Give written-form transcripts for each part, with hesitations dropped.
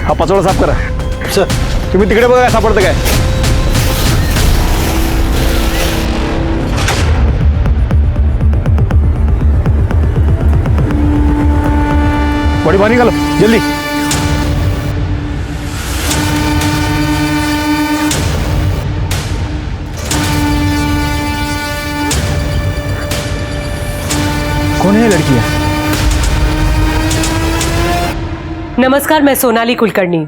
हा पाचोळा साफ करा. सर तुम्ही तिकडे बघा काय सापडतं काय. बॉडी बाहर निकालो जल्दी. कौन है ये लड़कियां? नमस्कार, मैं सोनाली कुलकर्णी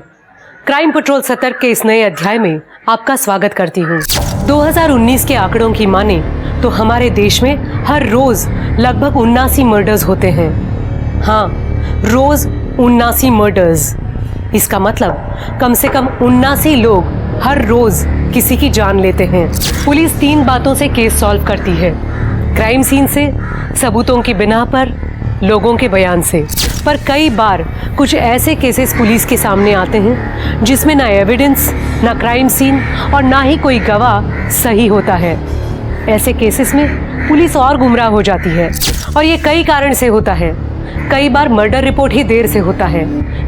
क्राइम पेट्रोल सतर्क के इस नए अध्याय में आपका स्वागत करती हूँ. 2019 के आंकड़ों की माने तो हमारे देश में हर रोज लगभग 79 मर्डर्स होते हैं. हाँ, रोज 79 मर्डर्स. इसका मतलब कम से कम 79 लोग हर रोज किसी की जान लेते हैं. पुलिस 3 बातों से केस सॉल्व करती है: क्राइम सीन से, सबूतों की बिना पर, लोगों के बयान से. पर कई बार कुछ ऐसे केसेस पुलिस के सामने आते हैं जिसमें ना एविडेंस, ना क्राइम सीन और ना ही कोई गवाह सही होता है. ऐसे केसेस में पुलिस और गुमराह हो जाती है और ये कई कारण से होता है. कई बार मर्डर रिपोर्ट ही देर से होता है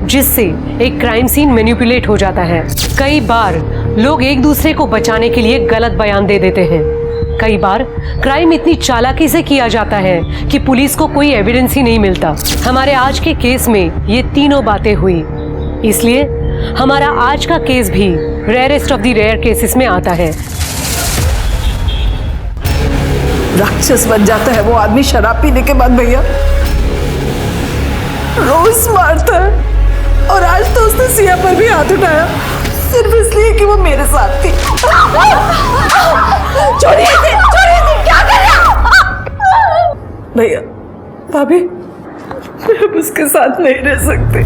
जिससे एक क्राइम सीन मैनिपुलेट हो जाता है. कई बार लोग एक दूसरे को बचाने के लिए गलत बयान दे देते हैं. कई बार क्राइम इतनी चालाकी से किया जाता है कि पुलिस को कोई एविडेंस ही नहीं मिलता. हमारे आज के केस में ये तीनों बातें हुई, इसलिए हमारा आज का केस भी rarest of the rare cases में आता है. राक्षस बन जाता है वो आदमी शराब पीने के बाद भैया. रोज मारता है और आज तो उसने सिया पर भी हाथ उठाया सिर्फ इसलिए कि वो मेरे साथ थी. छोड़िए इसे, क्या कर रहे हो? भैया, भाभी, मैं अब उसके साथ नहीं रह सकती.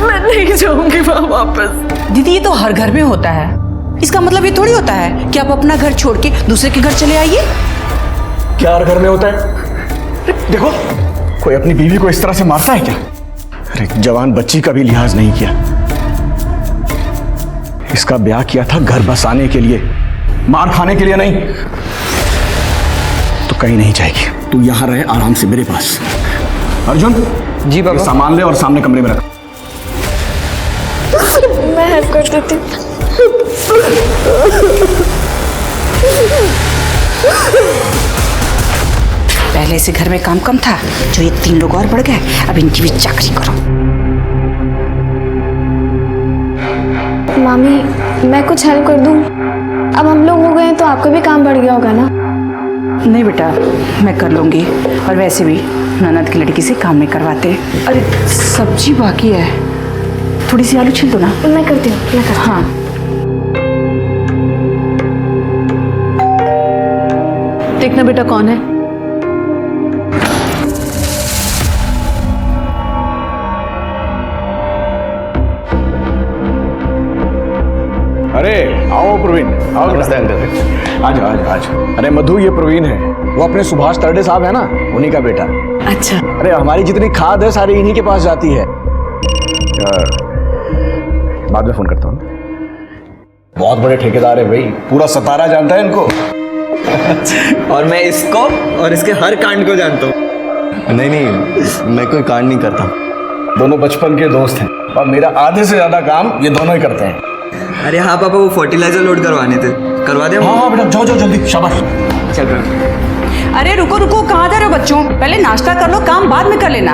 मैं नहीं जाऊंगी वहां वापस. दीदी, ये तो हर घर में होता है. इसका मतलब ये थोड़ी होता है कि आप अपना घर छोड़ के दूसरे के घर चले आइए. क्या हर घर में होता है? देखो, कोई अपनी बीवी को इस तरह से मारता है क्या? अरे जवान बच्ची का भी लिहाज नहीं किया. इसका ब्याह किया था घर बसाने के लिए, मार खाने के लिए नहीं. तो कहीं नहीं जाएगी, तू यहां रहे आराम से मेरे पास. अर्जुन जी बाबा. सामान ले और सामने कमरे में रख. मैं हेल्प कर देती. पहले से घर में काम कम था, जो ये 3 लोग और बढ़ गए. अब इनकी भी चाकरी करो. मामी, मैं कुछ हेल्प कर दूं? अब हम लोग हो गए हैं तो आपका भी काम बढ़ गया होगा ना? नहीं बेटा, मैं कर लूंगी. और वैसे भी ननद की लड़की से काम नहीं करवाते. अरे सब्जी बाकी है, थोड़ी सी आलू छील दो ना. मैं करती हूँ, मैं करती हूँ. हाँ. देखना बेटा कौन है. अरे आओ प्रवीण, आओ. नमस्ते अंकल. आज आज आज. अरे मधु, ये प्रवीण है, वो अपने सुभाष तरडे साहब है ना, उन्हीं का बेटा. अच्छा. अरे हमारी जितनी खाद है सारी इन्हीं के पास जाती है. बाद में फोन करता हूँ. बहुत बड़े ठेकेदार है भाई, पूरा सतारा जानता है इनको. और मैं इसको और इसके हर कांड को जानता हूँ. नहीं, मैं कोई कांड नहीं करता. दोनों बचपन के दोस्त हैं और मेरा आधे से ज्यादा काम ये दोनों ही करते हैं. अरे हाँ पापा, वो फर्टिलाइजर लोड करवाने थे, करवा दे. हाँ हाँ बेटा, जाओ जाओ जल्दी. शाबाश. चल रहा. अरे रुको रुको, कहाँ जा रहे हो बच्चों? पहले नाश्ता कर लो, काम बाद में कर लेना.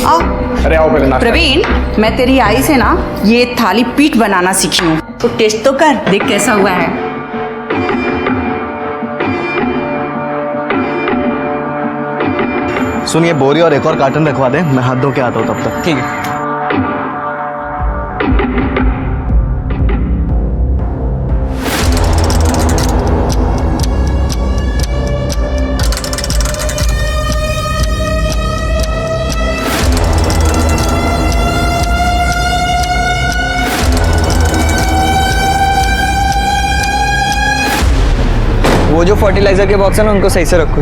आओ. अरे आओ पहले नाश्ता. प्रवीण, मैं तेरी आई से ना ये थाली पीठ बनाना सीखी हूँ, तो टेस्ट तो कर, देख कैसा हुआ है. सुनिए, बोरी और एक और कार्टन रखवा दें, मैं हाथ धो के आता हूँ तब तक. ठीक है. वो जो फर्टिलाइजर के बॉक्स है ना, उनको सही से रखो.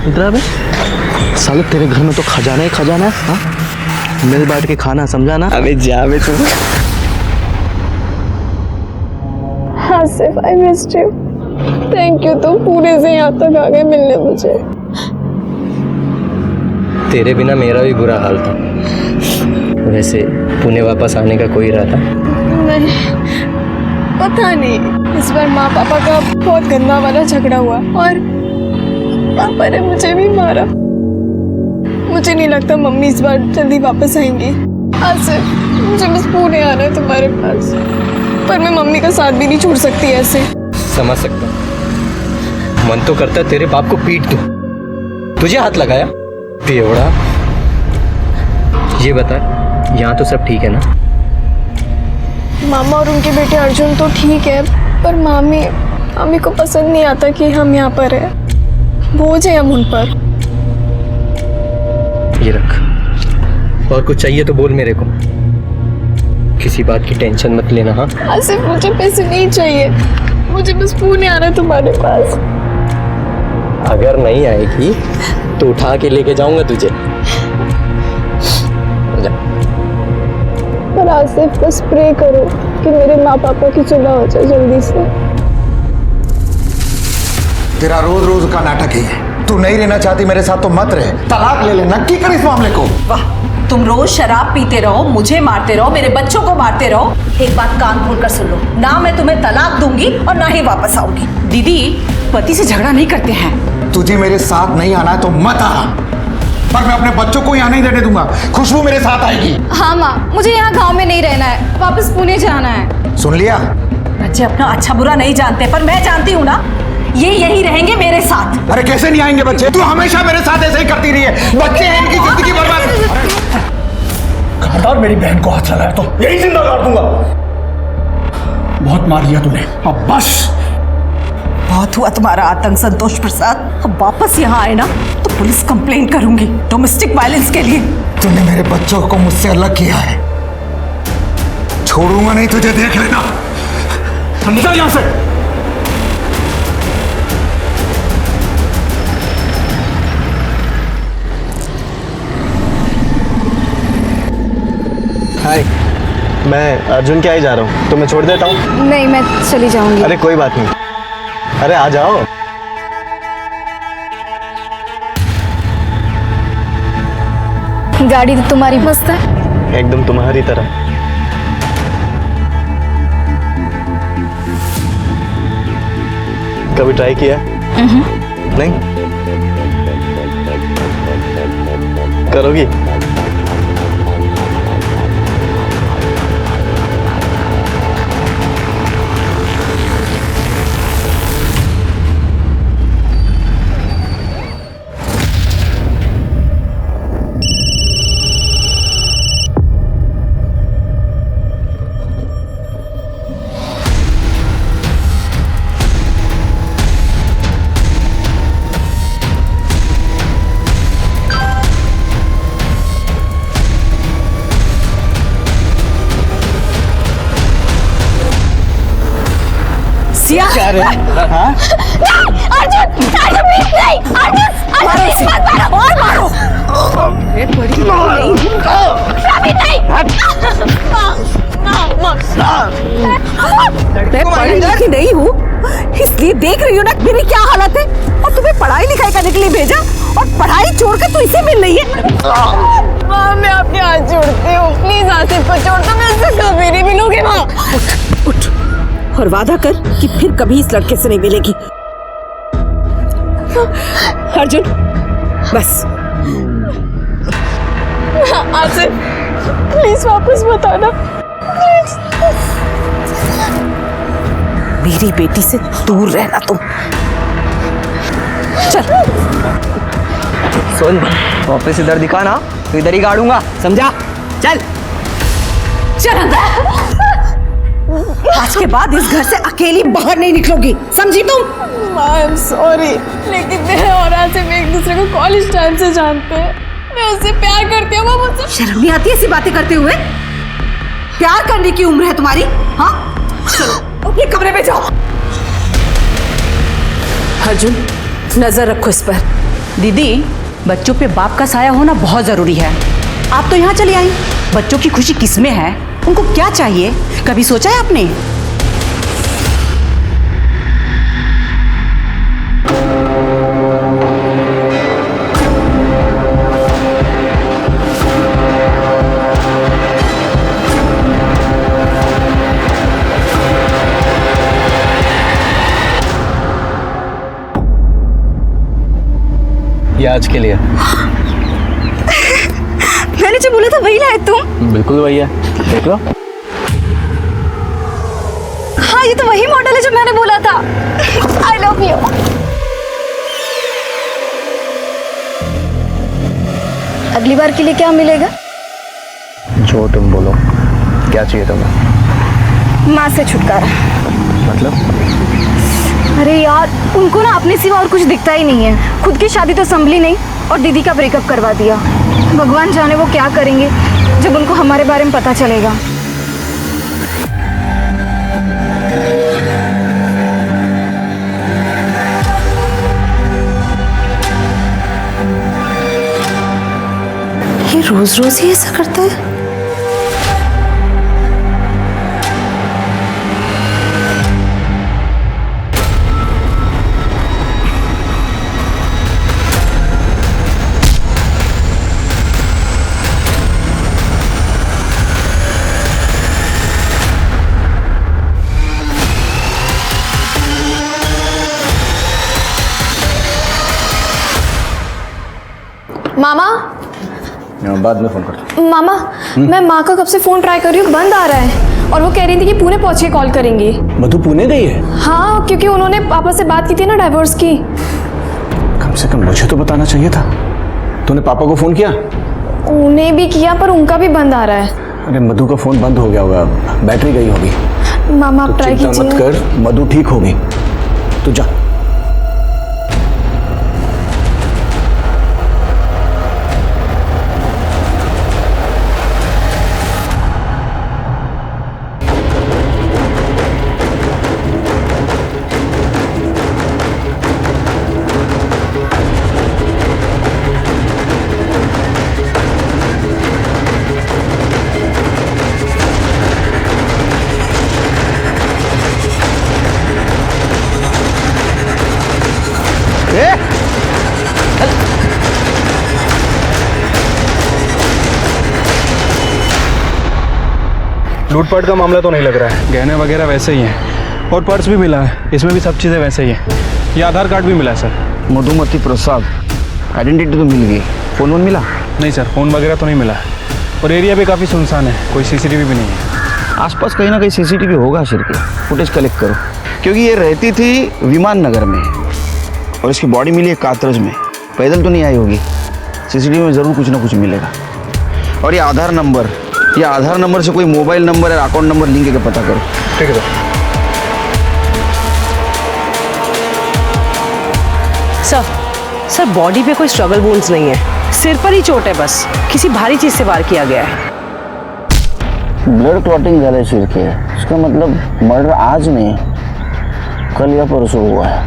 इधर अबे साले, तेरे घर में तो खजाना ही खजाना है. हाँ, मिल बांट के खाना, समझा ना. अबे जा बे तू. हाँ सिर्फ I missed you. Thank you, तुम पूरे से यहाँ तक आ गए मिलने मुझे. तेरे बिना मेरा भी बुरा हाल था. वैसे पुणे वापस आने का कोई इरादा? नहीं, पता नहीं, इस बार माँ पापा का बहुत गंदा वाला झगड़ा हुआ और पापा ने मुझे भी मारा। मुझे नहीं लगता मम्मी इस बार जल्दी वापस आएंगी। आसिफ, मुझे बस पुणे आना है तुम्हारे पास, पर मैं मम्मी का साथ भी नहीं छोड़ सकती ऐसे। समझ सकता हूँ, मन तो करता है तेरे बाप को पीट दूं। तुझे हाथ लगाया बेवड़ा। ये बता, यहाँ तो सब ठीक है ना? मामा और उनके बेटे अर्जुन तो ठीक है, पर मामी को पसंद नहीं आता कि हम यहाँ पर हैं। बोझ है हम उन पर। ये रख, और कुछ चाहिए तो बोल मेरे को। किसी बात की टेंशन मत लेना। हाँ आसिफ, मुझे पैसे नहीं चाहिए, मुझे बस पुणे आना है तुम्हारे पास। अगर नहीं आएगी तो उठा के लेके जाऊंगा तुझे। जा। पर आसिफ, बस प्रे करो कि मेरे माँ पापा की सुलह हो जाए जल्दी से। तेरा रोज रोज का नाटक ही है। तू नहीं रहना चाहती मेरे साथ तो मत रहे, तलाक ले ले, नक्की कर इस मामले को। वाह, तुम रोज शराब पीते रहो, मुझे मारते रहो, मेरे बच्चों को मारते रहो। एक बात कान खोल कर सुन लो, ना मैं तुम्हें तलाक दूंगी और ना ही वापस आऊंगी। दीदी, पति से झगड़ा नहीं करते हैं। तुझे मेरे साथ नहीं आना है तो मत आ, पर मैं अपने बच्चों को यहाँ नहीं रहने दूंगा। खुशबू मेरे साथ आएगी। हाँ माँ, मुझे यहाँ गांव में नहीं रहना है, वापस पुणे जाना है। सुन लिया? बच्चे अपना अच्छा बुरा नहीं जानते, पर मैं जानती हूँ ना, ये यही रहेंगे मेरे साथ। अरे कैसे नहीं आएंगे बच्चे? तू हमेशा मेरे साथ ऐसे ही करती रही है। बच्चे हैं, इनकी जिंदगी बर्बाद। खबरदार मेरी बहन को हाथ लगाया तो यही जिंदा कर दूंगा। बहुत मार लिया तूने, अब बस। बहुत हुआ तुम्हारा आतंक संतोष प्रसाद। अब वापस यहाँ आए ना तो पुलिस कंप्लेंट करूंगी डोमेस्टिक वायलेंस के लिए। तूने मेरे बच्चों को मुझसे अलग किया है, छोड़ूंगा नहीं तुझे, देख लेना। समझा यहां से। हाय, मैं अर्जुन के यहाँ ही जा रहा हूँ, तो मैं छोड़ देता हूँ। नहीं, मैं चली जाऊंगी। अरे कोई बात नहीं, अरे आ जाओ। गाड़ी तो तुम्हारी मस्त है। एकदम तुम्हारी तरह। कभी ट्राई किया? नहीं? करोगी? क्या रे? हाँ? अर्जुन, अर्जुन प्लीज नहीं, अर्जुन, अर्जुन प्लीज मत मारो, और मारो। रवि नहीं। मैं पढ़ी लिखी नहीं हूँ, इसलिए देख रही हो ना मेरी क्या हालत है। और तुम्हें पढ़ाई लिखाई करने के लिए भेजा और पढ़ाई छोड़कर तू इसे मिल रही है। माँ, मैं आपके हाथ जोड़ती हूँ, प्लीज आसिफ को छोड़ दो, मैं इससे कभी नहीं मिलूंगी। माँ उठ और वादा कर कि फिर कभी इस लड़के से नहीं मिलेगी। अर्जुन, बस। आसिफ, प्लीज वापस मत आना, प्लीज। मेरी बेटी से दूर रहना तुम। चल। सुन, वापस इधर दिखा ना तो इधर ही गाड़ूंगा, समझा? चल चल अंदर। आज के बाद इस घर से अकेली बाहर नहीं निकलोगी, समझी तुम? आई एम सॉरी, लेकिन मैं और आसिफ एक दूसरे को कॉलेज टाइम से जानते हैं। मैं उससे प्यार करती हूँ, वो मुझसे। शर्म नहीं आती ऐसी बातें करते हुए? प्यार करने की उम्र है तुम्हारी? हाँ, चलो अपने कमरे में जाओ। अर्जुन, नजर रखो इस पर। दीदी, बच्चों पे बाप का साया होना बहुत जरूरी है। आप तो यहाँ चली आई, बच्चों की खुशी किसमें है, उनको क्या चाहिए, कभी सोचा है आपने? ये आज के लिए। मैंने जो बोला था वही लाए तुम? बिल्कुल भैया, देख लो। हाँ, ये तो वही मॉडल है जो मैंने बोला था। I love you. अगली बार के लिए क्या मिलेगा? जो तुम बोलो। क्या चाहिए तुम्हें? माँ से छुटकारा। मतलब? अरे यार, उनको ना अपने सिवा और कुछ दिखता ही नहीं है। खुद की शादी तो संभली नहीं और दीदी का ब्रेकअप करवा दिया। भगवान जाने वो क्या करेंगे जब उनको हमारे बारे में पता चलेगा। ये रोज रोज ही ऐसा करता है। मामा, बाद में फोन करता मामा, मैं माँ का कब से फोन ट्राई कर रही हूँ, बंद आ रहा है। और वो कह रही थी कि पुणे पहुँच के कॉल करेंगी। हूँ। मधु पुणे गई है? हाँ, क्योंकि उन्होंने पापा से बात की थी ना डाइवोर्स की। कम से कम मुझे तो बताना चाहिए था। तूने पापा को फोन किया? उन्हें भी किया पर उनका भी बंद आ रहा है। अरे मधु का फोन बंद हो गया होगा, बैटरी गई होगी। मामा, आप ट्राई चिंता मत कीजिए। कर, मधु ठीक होगी। तू जा। लूटपाट का मामला तो नहीं लग रहा है, गहने वगैरह वैसे ही हैं और पर्स भी मिला है, इसमें भी सब चीज़ें वैसे ही हैं। ये आधार कार्ड भी मिला है सर। मधुमती प्रसाद, आइडेंटिटी तो मिल गई, फोन वोन मिला? नहीं सर, फ़ोन वगैरह तो नहीं मिला है और एरिया भी काफ़ी सुनसान है, कोई सीसीटीवी भी नहीं है। आसपास कहीं ना कहीं सीसीटीवी होगा शिरके, फुटेज कलेक्ट करो। क्योंकि ये रहती थी विमान नगर में और इसकी बॉडी मिली है कातरज में, पैदल तो नहीं आई होगी। सीसीटीवी में ज़रूर कुछ ना कुछ मिलेगा। और ये आधार नंबर से कोई मोबाइल नंबर या अकाउंट नंबर लिंक करके पता करो। ठीक है सर। सर बॉडी पे कोई स्ट्रगल वुंड्स नहीं है, सिर पर ही चोट है बस, किसी भारी चीज से वार किया गया है। ब्लड क्लॉटिंग झाले शिरके, इसका मतलब मर्डर आज नहीं, कल या परसों हुआ है।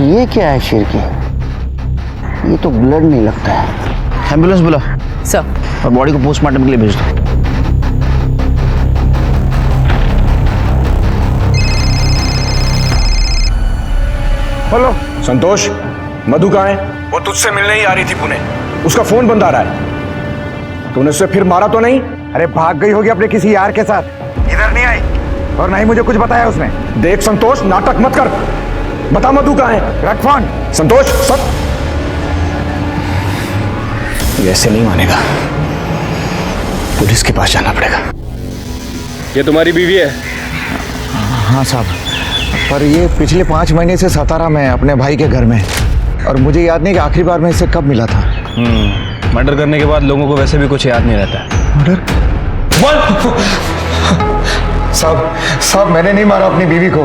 ये क्या है शिरके? ये तो ब्लड नहीं लगता है। एम्बुलेंस बुला सर। और बॉडी को पोस्टमार्टम के लिए भेज दो। हेलो संतोष, मधु कहाँ है? वो तुझसे मिलने ही आ रही थी पुणे, उसका फोन बंद आ रहा है। तूने उससे फिर मारा तो नहीं? अरे भाग गई होगी अपने किसी यार के साथ, इधर नहीं आई और ना ही मुझे कुछ बताया उसने। देख संतोष, नाटक मत कर, बता मधु कहाँ है? रख फोन। संतोष सब ये ऐसे नहीं मानेगा, पुलिस के पास जाना पड़ेगा। ये तुम्हारी बीवी है? हाँ साहब, पर ये पिछले 5 महीने से सतारा में है अपने भाई के घर में, और मुझे याद नहीं कि आखिरी बार मैं इससे कब मिला था। मर्डर करने के बाद लोगों को वैसे भी कुछ याद नहीं रहता। मर्डर? साहब मैंने नहीं मारा अपनी बीवी को,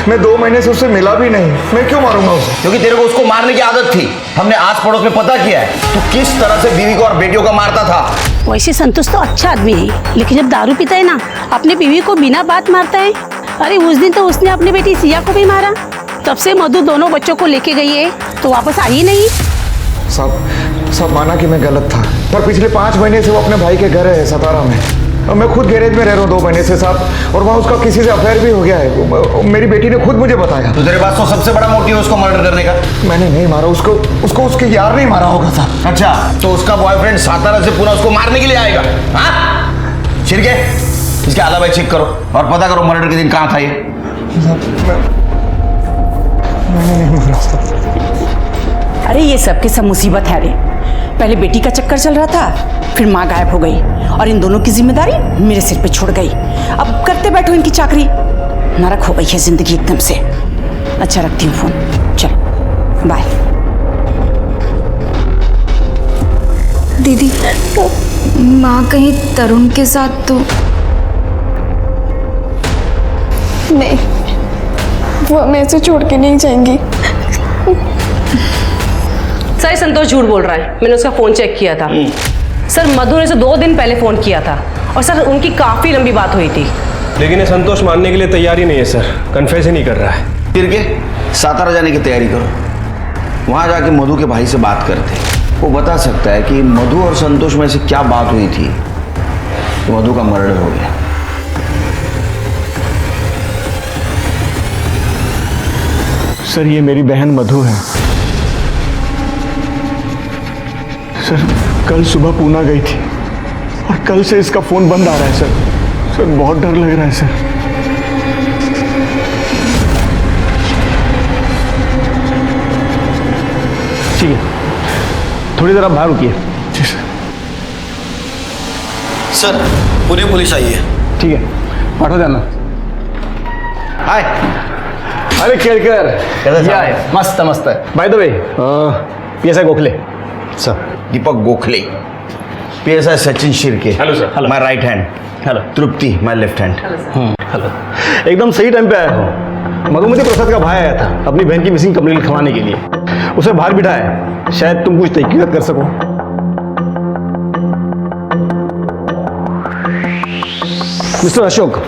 मैं 2 महीने से उससे मिला भी नहीं, मैं क्यों मारूंगा उसे? क्योंकि तेरे को उसको मारने की आदत थी। हमने आस पड़ोस में पता किया है तू किस तरह से बीवी को और बेटियों का मारता था। वैसे संतोष तो अच्छा आदमी है, लेकिन जब दारू पीता है ना, अपनी बीवी को बिना बात मारता है। अरे उस दिन तो उसने अपनी बेटी सिया को भी मारा, तब से मधु दोनों बच्चों को लेके गई है तो वापस आई नहीं। सब माना कि मैं गलत था, पर पिछले 5 महीने से वो अपने भाई के घर है सतारा में, और मैं खुद गैरेज में रह रहा हूँ 2 महीने से साहब, और वहाँ उसका किसी से अफेयर भी हो गया है। मेरी बेटी ने खुद मुझे बताया। तो तेरे पास तो सबसे बड़ा मोटिव है उसको मर्डर करने का। मैंने नहीं मारा उसको उसके यार नहीं मारा होगा साहब। अच्छा, तो उसका बॉयफ्रेंड सातारा से पुणे उसको मारने के लिए आएगा? हाँ शिरके, इसके अलावा चेक करो और पता करो मर्डर के दिन कहाँ था ये। मैंने नहीं मारा साहब। अरे ये सब के सब मुसीबत है रे। पहले बेटी का चक्कर चल रहा था, फिर माँ गायब हो गई और इन दोनों की जिम्मेदारी मेरे सिर पे छोड़ गई। अब करते बैठो इनकी चाकरी। नरक हो गई है जिंदगी एकदम से। अच्छा रखती हूँ फोन, चल बाय। दीदी, माँ कहीं तरुण के साथ तो नहीं, वो हमें ऐसे छोड़ के नहीं जाएंगी। सर संतोष झूठ बोल रहा है, मैंने उसका फोन चेक किया था। सर मधु ने 2 दिन पहले फोन किया था और सर उनकी काफी लंबी बात हुई थी। लेकिन ये संतोष मानने के लिए तैयार ही नहीं है सर, कन्फेस ही नहीं कर रहा है। फिर के सातारा जाने की तैयारी करो, वहां जाके मधु के भाई से बात करते, वो बता सकता है कि मधु और संतोष में से क्या बात हुई थी तो मधु का मर्डर हो गया। सर ये मेरी बहन मधु है। सर कल सुबह पूना गई थी और कल से इसका फोन बंद आ रहा है सर। सर बहुत डर लग रहा है सर। ठीक है, थोड़ी देर आप बाहर रुकिए। जी सर। सर पुणे पुलिस आई है। ठीक है, पाठो जाना। हाय, अरे केळकर कैसा या है, मस्त मस्त है। By the way PSI Gokhale sir, Deepak Gokhale. PSI Sachin Shirke. Hello sir. Hello. My right hand. Hello. Tripti my left hand. Hello. एकदम सही टाइम पे आया हूँ। मधुमती प्रसाद का भाई आया था अपनी बहन की मिसिंग कंप्लेंट लिखवाने के लिए। उसे बाहर बिठा है, शायद तुम कुछ तहकीकात कर सको। मिस्टर अशोक,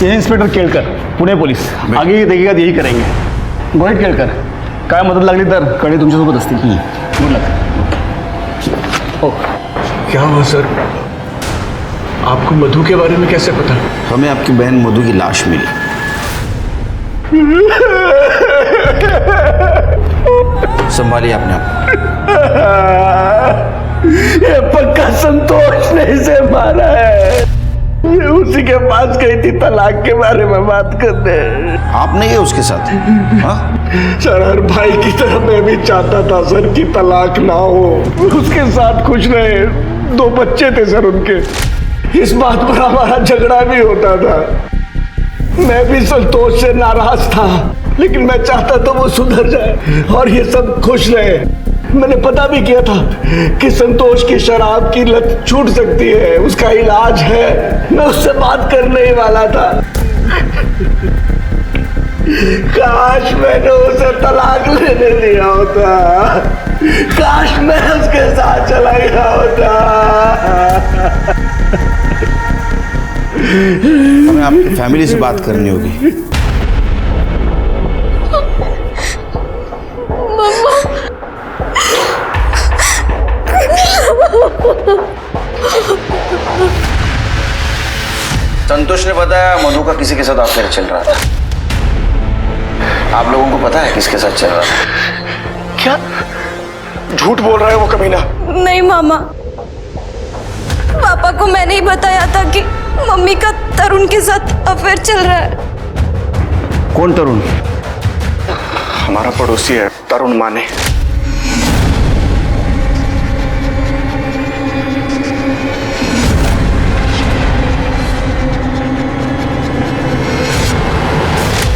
ये इंस्पेक्टर केळकर, पुणे पोलीस। आगे की तहकीकात यही करेंगे। गोहित केळकर, काय मदत लागली तर कळे तुमच्यासोबत असतील। Good luck. ओ क्या हुआ सर? आपको मधु के बारे में कैसे पता? हमें आपकी बहन मधु की लाश मिली। संभालिए अपने आप। ये पक्का संतोष ने इसे मारा है। ये उसी के पास गई थी तलाक के बारे में बात करने। आप नहीं गए उसके साथ? हाँ? सर हर भाई की तरह मैं भी चाहता था सर कि तलाक ना हो। उसके साथ खुश रहे, 2 बच्चे थे सर उनके। इस बात पर हमारा झगड़ा भी होता था। मैं भी संतोष से नाराज था, लेकिन मैं चाहता तो वो सुधर जाए और ये सब खुश रहे। मैंने पता भी किया था कि संतोष की शराब की लत छूट सकती है, उसका इलाज है। मैं उससे बात करने ही वाला था। काश मैंने उसे तलाक लेने दिया होता। काश मैं उसके साथ चला गया होता। हमें आपकी फैमिली से बात करनी होगी। संतोष ने बताया मधु का किसी के साथ अफेयर चल रहा था। आप लोगों को पता है किसके साथ चल रहा था? क्या झूठ बोल रहा है वो कमीना? नहीं मामा, पापा को मैंने ही बताया था कि मम्मी का तरुण के साथ अफेयर चल रहा है। कौन तरुण? हमारा पड़ोसी है तरुण माने।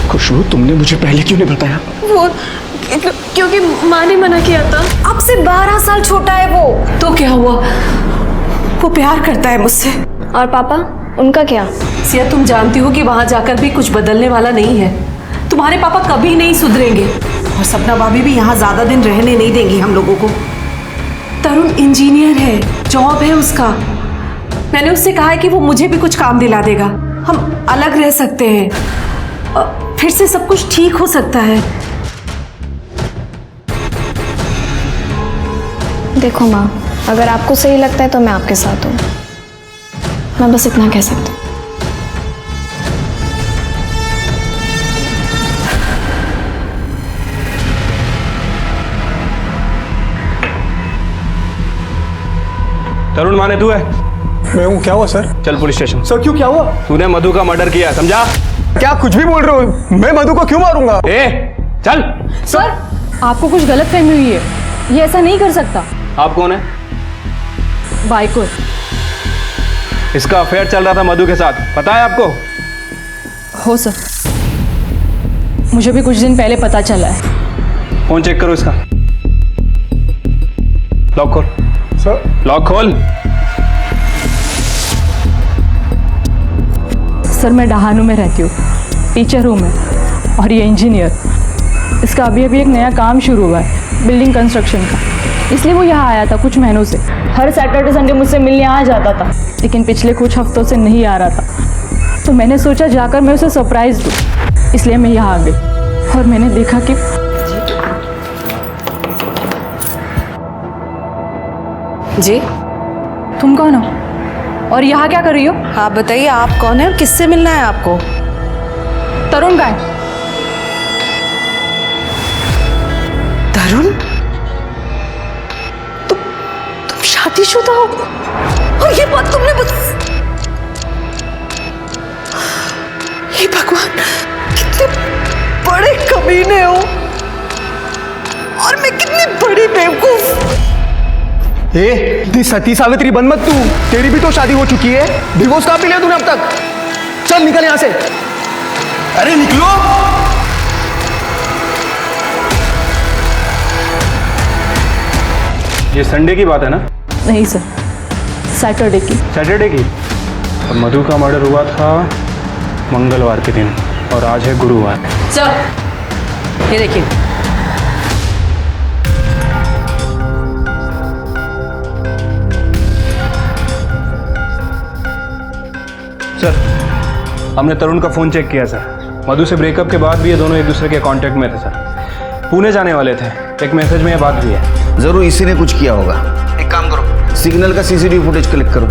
खुशबू, तुमने मुझे पहले क्यों नहीं बताया? वो क्योंकि माँ ने मना किया था। आपसे 12 साल छोटा है वो। तो क्या हुआ? वो प्यार करता है मुझसे। और पापा, उनका क्या? सिया, तुम जानती हो कि वहां जाकर भी कुछ बदलने वाला नहीं है। तुम्हारे पापा कभी नहीं सुधरेंगे और सपना भाभी भी यहाँ ज्यादा दिन रहने नहीं देंगी हम लोगों को। तरुण इंजीनियर है, जॉब है उसका। मैंने उससे कहा है कि वो मुझे भी कुछ काम दिला देगा, हम अलग रह सकते हैं, फिर से सब कुछ ठीक हो सकता है। देखो माँ, अगर आपको सही लगता है तो मैं आपके साथ हूँ। मैं बस इतना कह सकती हूँ। तरुण माने तू है? मैं हूँ। क्या हुआ सर? चल पुलिस स्टेशन। सर क्यों, क्या हुआ? तूने मधु का मर्डर किया, समझा? क्या कुछ भी बोल रहे हो? मैं मधु को क्यों मारूंगा? ए चल। सर, आपको कुछ गलत फहमी हुई है, ये ऐसा नहीं कर सकता। आप कौन है? भाई को इसका अफेयर चल रहा था मधु के साथ, पता है आपको? हो सर, मुझे भी कुछ दिन पहले पता चला है। फोन चेक करो इसका। लॉक खोल। सर लॉक खोल। सर मैं डहानू में रहती हूँ, टीचर हूँ मैं, और ये इंजीनियर। इसका अभी एक नया काम शुरू हुआ है, बिल्डिंग कंस्ट्रक्शन का, इसलिए वो यहाँ आया था कुछ महीनों से। हर सैटरडे संडे मुझसे मिलने आ जाता था, लेकिन पिछले कुछ हफ्तों से नहीं आ रहा था। तो मैंने सोचा जाकर मैं उसे सरप्राइज़ दूँ, इसलिए मैं यहाँ आ गई और मैंने देखा कि जी, तुम कौन हो और यहाँ क्या कर रही हो? आप बताइए आप कौन है और किससे मिलना है आपको? तरुण का है। तरुण? तुम शादीशुदा हो और ये बात तुमने हे भगवान, कितने बड़े कमीने हो और मैं कितनी बड़ी बेवकूफ। ए, सती सावित्री बन मत तू, तेरी भी तो शादी हो चुकी है, डिवोर्स कहाँ पे लिया तूने अब तक? चल निकल यहां से। अरे निकलो। ये संडे की बात है ना? नहीं सर, सैटरडे की। सैटरडे की? और मधु का मर्डर हुआ था मंगलवार के दिन और आज है गुरुवार। सर ये देखिए, सर हमने तरुण का फ़ोन चेक किया सर। मधु से ब्रेकअप के बाद भी ये दोनों एक दूसरे के कांटेक्ट में थे सर। पुणे जाने वाले थे, एक मैसेज में ये बात भी है। जरूर इसी ने कुछ किया होगा। एक काम करो, सिग्नल का सीसीटीवी फुटेज कलेक्ट करो,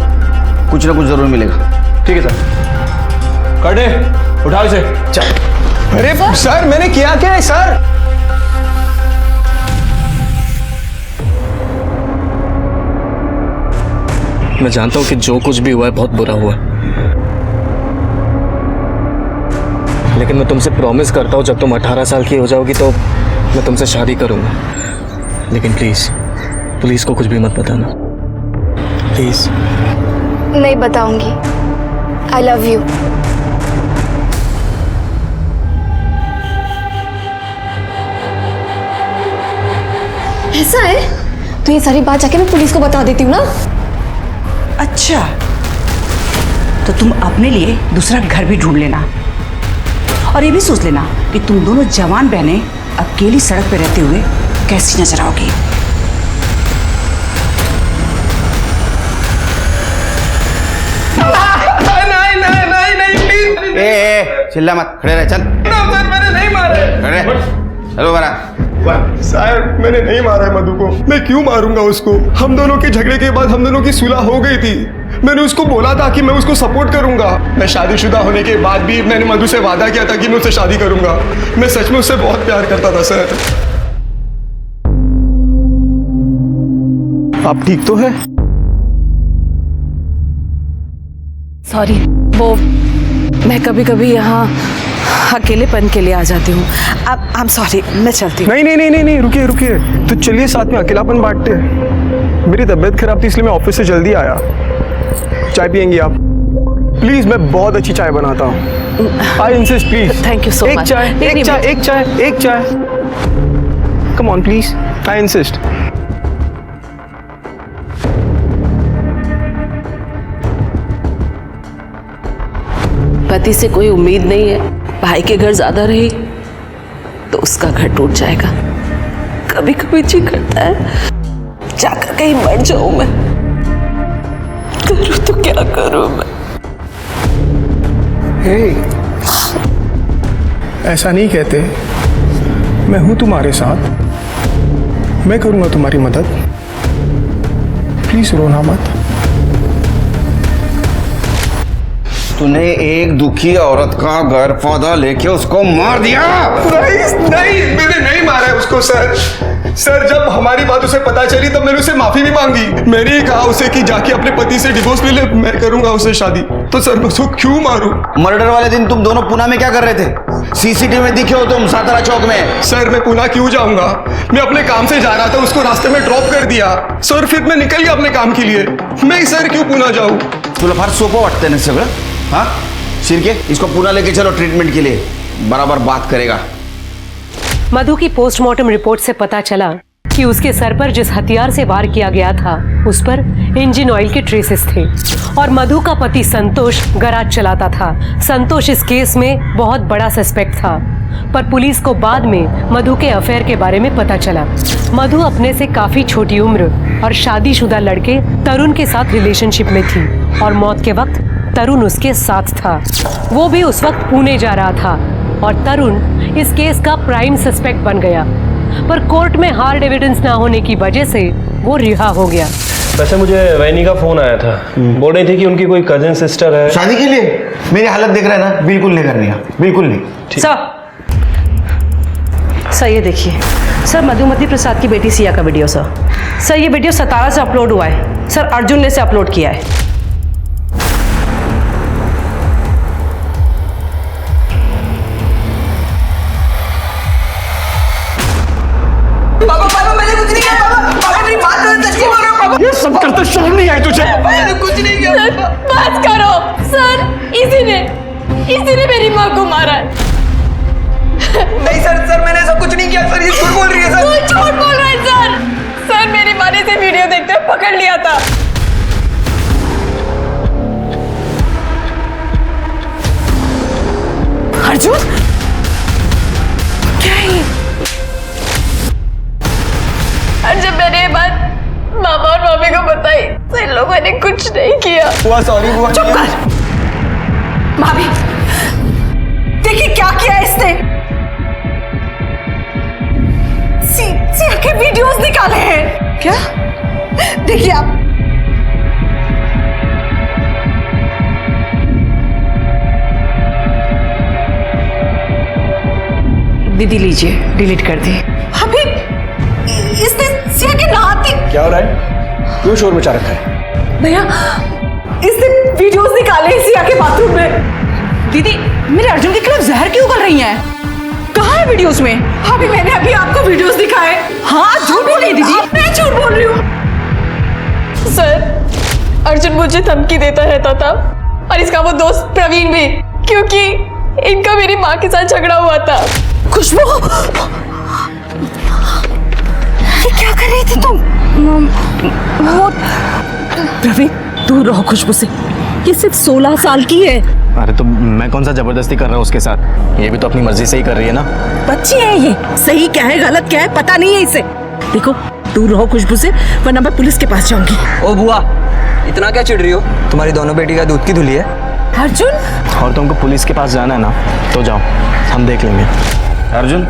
कुछ ना कुछ जरूर मिलेगा। ठीक है सर। कर दे, उठाओ इसे। चल। अरे सर मैंने किया क्या है सर? मैं जानता हूं कि जो कुछ भी हुआ है बहुत बुरा हुआ, लेकिन मैं तुमसे प्रॉमिस करता हूं जब तुम 18 साल की हो जाओगी तो मैं तुमसे शादी करूंगा। लेकिन प्लीज पुलिस को कुछ भी मत बताना, प्लीज। नहीं बताऊंगी। I love you. ऐसा है तो ये सारी बात जाके मैं पुलिस को बता देती हूँ ना। अच्छा तो तुम अपने लिए दूसरा घर भी ढूंढ लेना और ये भी सोच लेना कि तुम दोनों जवान बहनें अकेली सड़क पे रहते हुए कैसी नजर आओगी। ए, चिल्ला मत, खड़े रह, चल। सर मैंने नहीं मारा है। खड़े, चलो बरा। सर मैंने नहीं मारा है मधु को। मैं क्यों मारूंगा उसको? हम दोनों के झगड़े के बाद हम दोनों की सुलह हो गई थी। मैंने उसको बोला था कि मैं उसको सपोर्ट करूंगा। मैं शादीशुदा होने के बाद भी मैंने मधु से वादा किया था कि मैं उससे शादी करूंगा। मैं सच में उससे बहुत प्यार करता था सर। आप ठीक तो है? सॉरी, वो मैं कभी कभी यहाँ अकेलेपन के लिए आ जाती हूँ। आई एम सॉरी, मैं चलती हूँ। नहीं, रुकिए। तो चलिए साथ में अकेलापन बांटते हैं। मेरी तबीयत खराब थी इसलिए मैं ऑफिस से जल्दी आया। चाय पियेंगी आप? प्लीज, मैं बहुत अच्छी चाय बनाता हूँ। I insist please. Thank you so much. एक चाय। Come on please, I insist. पति से कोई उम्मीद नहीं है, भाई के घर ज्यादा रही तो उसका घर टूट जाएगा। कभी कभी जी करता है जाकर कहीं मर जाऊं मैं। करूं तो क्या करूं मैं? हे, ऐसा नहीं कहते। मैं हूं तुम्हारे साथ, मैं करूंगा तुम्हारी मदद। प्लीज रोना मत। तूने एक दुखी औरत का घर पौधा लेके उसको मार दिया। नहीं मैंने नहीं मारा है उसको सर। सर जब हमारी बात उसे पता चली तब मैंने उसे माफी भी मांगी। मैंने ही कहा उसे कि जाके अपने पति से डिवोर्स ले ले, मैं करूंगा उससे शादी। तो सर मैं उसको क्यों मारूं? मर्डर वाले दिन तुम दोनों पुणे में क्या कर रहे थे? सीसीटीवी में दिखे हो तुम सातारा चौक में। सर मैं पुणे क्यों जाऊंगा? मैं अपने काम से जा रहा था, उसको रास्ते में ड्रॉप कर दिया सर, फिर मैं निकल गया अपने काम के लिए। मैं सर क्यों पुणे जाऊं? तुला फार सोपं वाटतंय ना सगळं? हाँ शिर्के, इसको पुणे लेके चलो ट्रीटमेंट के लिए, बराबर बात करेगा। मधु की पोस्टमार्टम रिपोर्ट से पता चला कि उसके सर पर जिस हथियार से वार किया गया था उस पर इंजन ऑयल के ट्रेसेस थे और मधु का पति संतोष गैराज चलाता था। संतोष इस केस में बहुत बड़ा सस्पेक्ट था, पर पुलिस को बाद में मधु के अफेयर के बारे में पता चला। मधु अपने से काफी छोटी उम्र और शादीशुदा लड़के तरुण के साथ रिलेशनशिप में थी और मौत के वक्त तरुण उसके साथ था। वो भी उस वक्त पुणे जा रहा था और तरुण इस केस का प्राइम सस्पेक्ट बन गया, पर कोर्ट में हार्ड एविडेंस ना होने की वजह से वो रिहा हो गया। वैसे मुझे वैनी का फोन आया था, बोल रही थी कि उनकी कोई कजिन सिस्टर है शादी के लिए। मेरी हालत देख रहे हैं ना, बिल्कुल नहीं करनी है, बिल्कुल नहीं। सर ये देखिए सर, मधुमती प्रसाद की बेटी सिया का वीडियो सर। सर ये वीडियो सतारा से अपलोड हुआ है सर, अर्जुन ने इसे अपलोड किया है। पापा मैंने कुछ नहीं किया। पापा मेरी बात करो, सच बोल रहे हो पापा? ये सब करते शर्म नहीं आई तुझे? मैंने कुछ नहीं किया। बात करो सर, इसी ने मेरी माँ को मारा है। नहीं सर मैंने सब कुछ नहीं किया सर, ये झूठ बोल रही है सर। झूठ बोल रहा है सर मेरी माँ ने इसे वीडियो देखते हुए पकड़ लिया था। अर्जुन क्या है? और जब मैंने ये बात मामा और मामी को बताई तो इन लोगों ने कुछ नहीं किया। बुआ सॉरी बुआ। चुप कर भाभी, देखिए क्या किया है इसने। सिया के वीडियोस निकाले हैं क्या? देखिए आप। दीदी लीजिए, डिलीट कर दी। अभी इसने सिया के नहाते। क्या हो रहा है? क्यों शोर मचा रखा है? भैया इसने वीडियोस निकाले हैं सिया के बाथरूम में। दीदी मेरे अर्जुन के खिलाफ जहर क्यों कर रही हैं? कहाँ है वीडियोस में? अभी मैंने अभी आपको वीडियोस दिखाए। हाँ झूठ बोल रही दीदी। मैं झूठ बोल रही हूँ सर। अर्जुन मुझे धमकी देता रहता था और इसका वो दोस्त प्रवीण भी, क्योंकि इनका मेरी माँ के साथ झगड़ा हुआ था। खुशबू क्या कर रही थी तुम? वो प्रवीण दूर रहो खुशबू से, ये सिर्फ 16 साल की है। अरे तो मैं कौन सा जबरदस्ती कर रहा हूँ उसके साथ? ये भी तो अपनी मर्जी से ही कर रही है ना। बच्ची है ये, सही क्या है गलत क्या है पता नहीं है इसे। देखो दूर रहो खुशबू से, वरना मैं पुलिस के पास जाऊंगी। ओ बुआ इतना क्या चिढ़ रही हो? तुम्हारी दोनों बेटी का दूध की धुली है। अर्जुन और तुमको पुलिस के पास जाना है ना तो जाओ, हम देख लेंगे। अर्जुन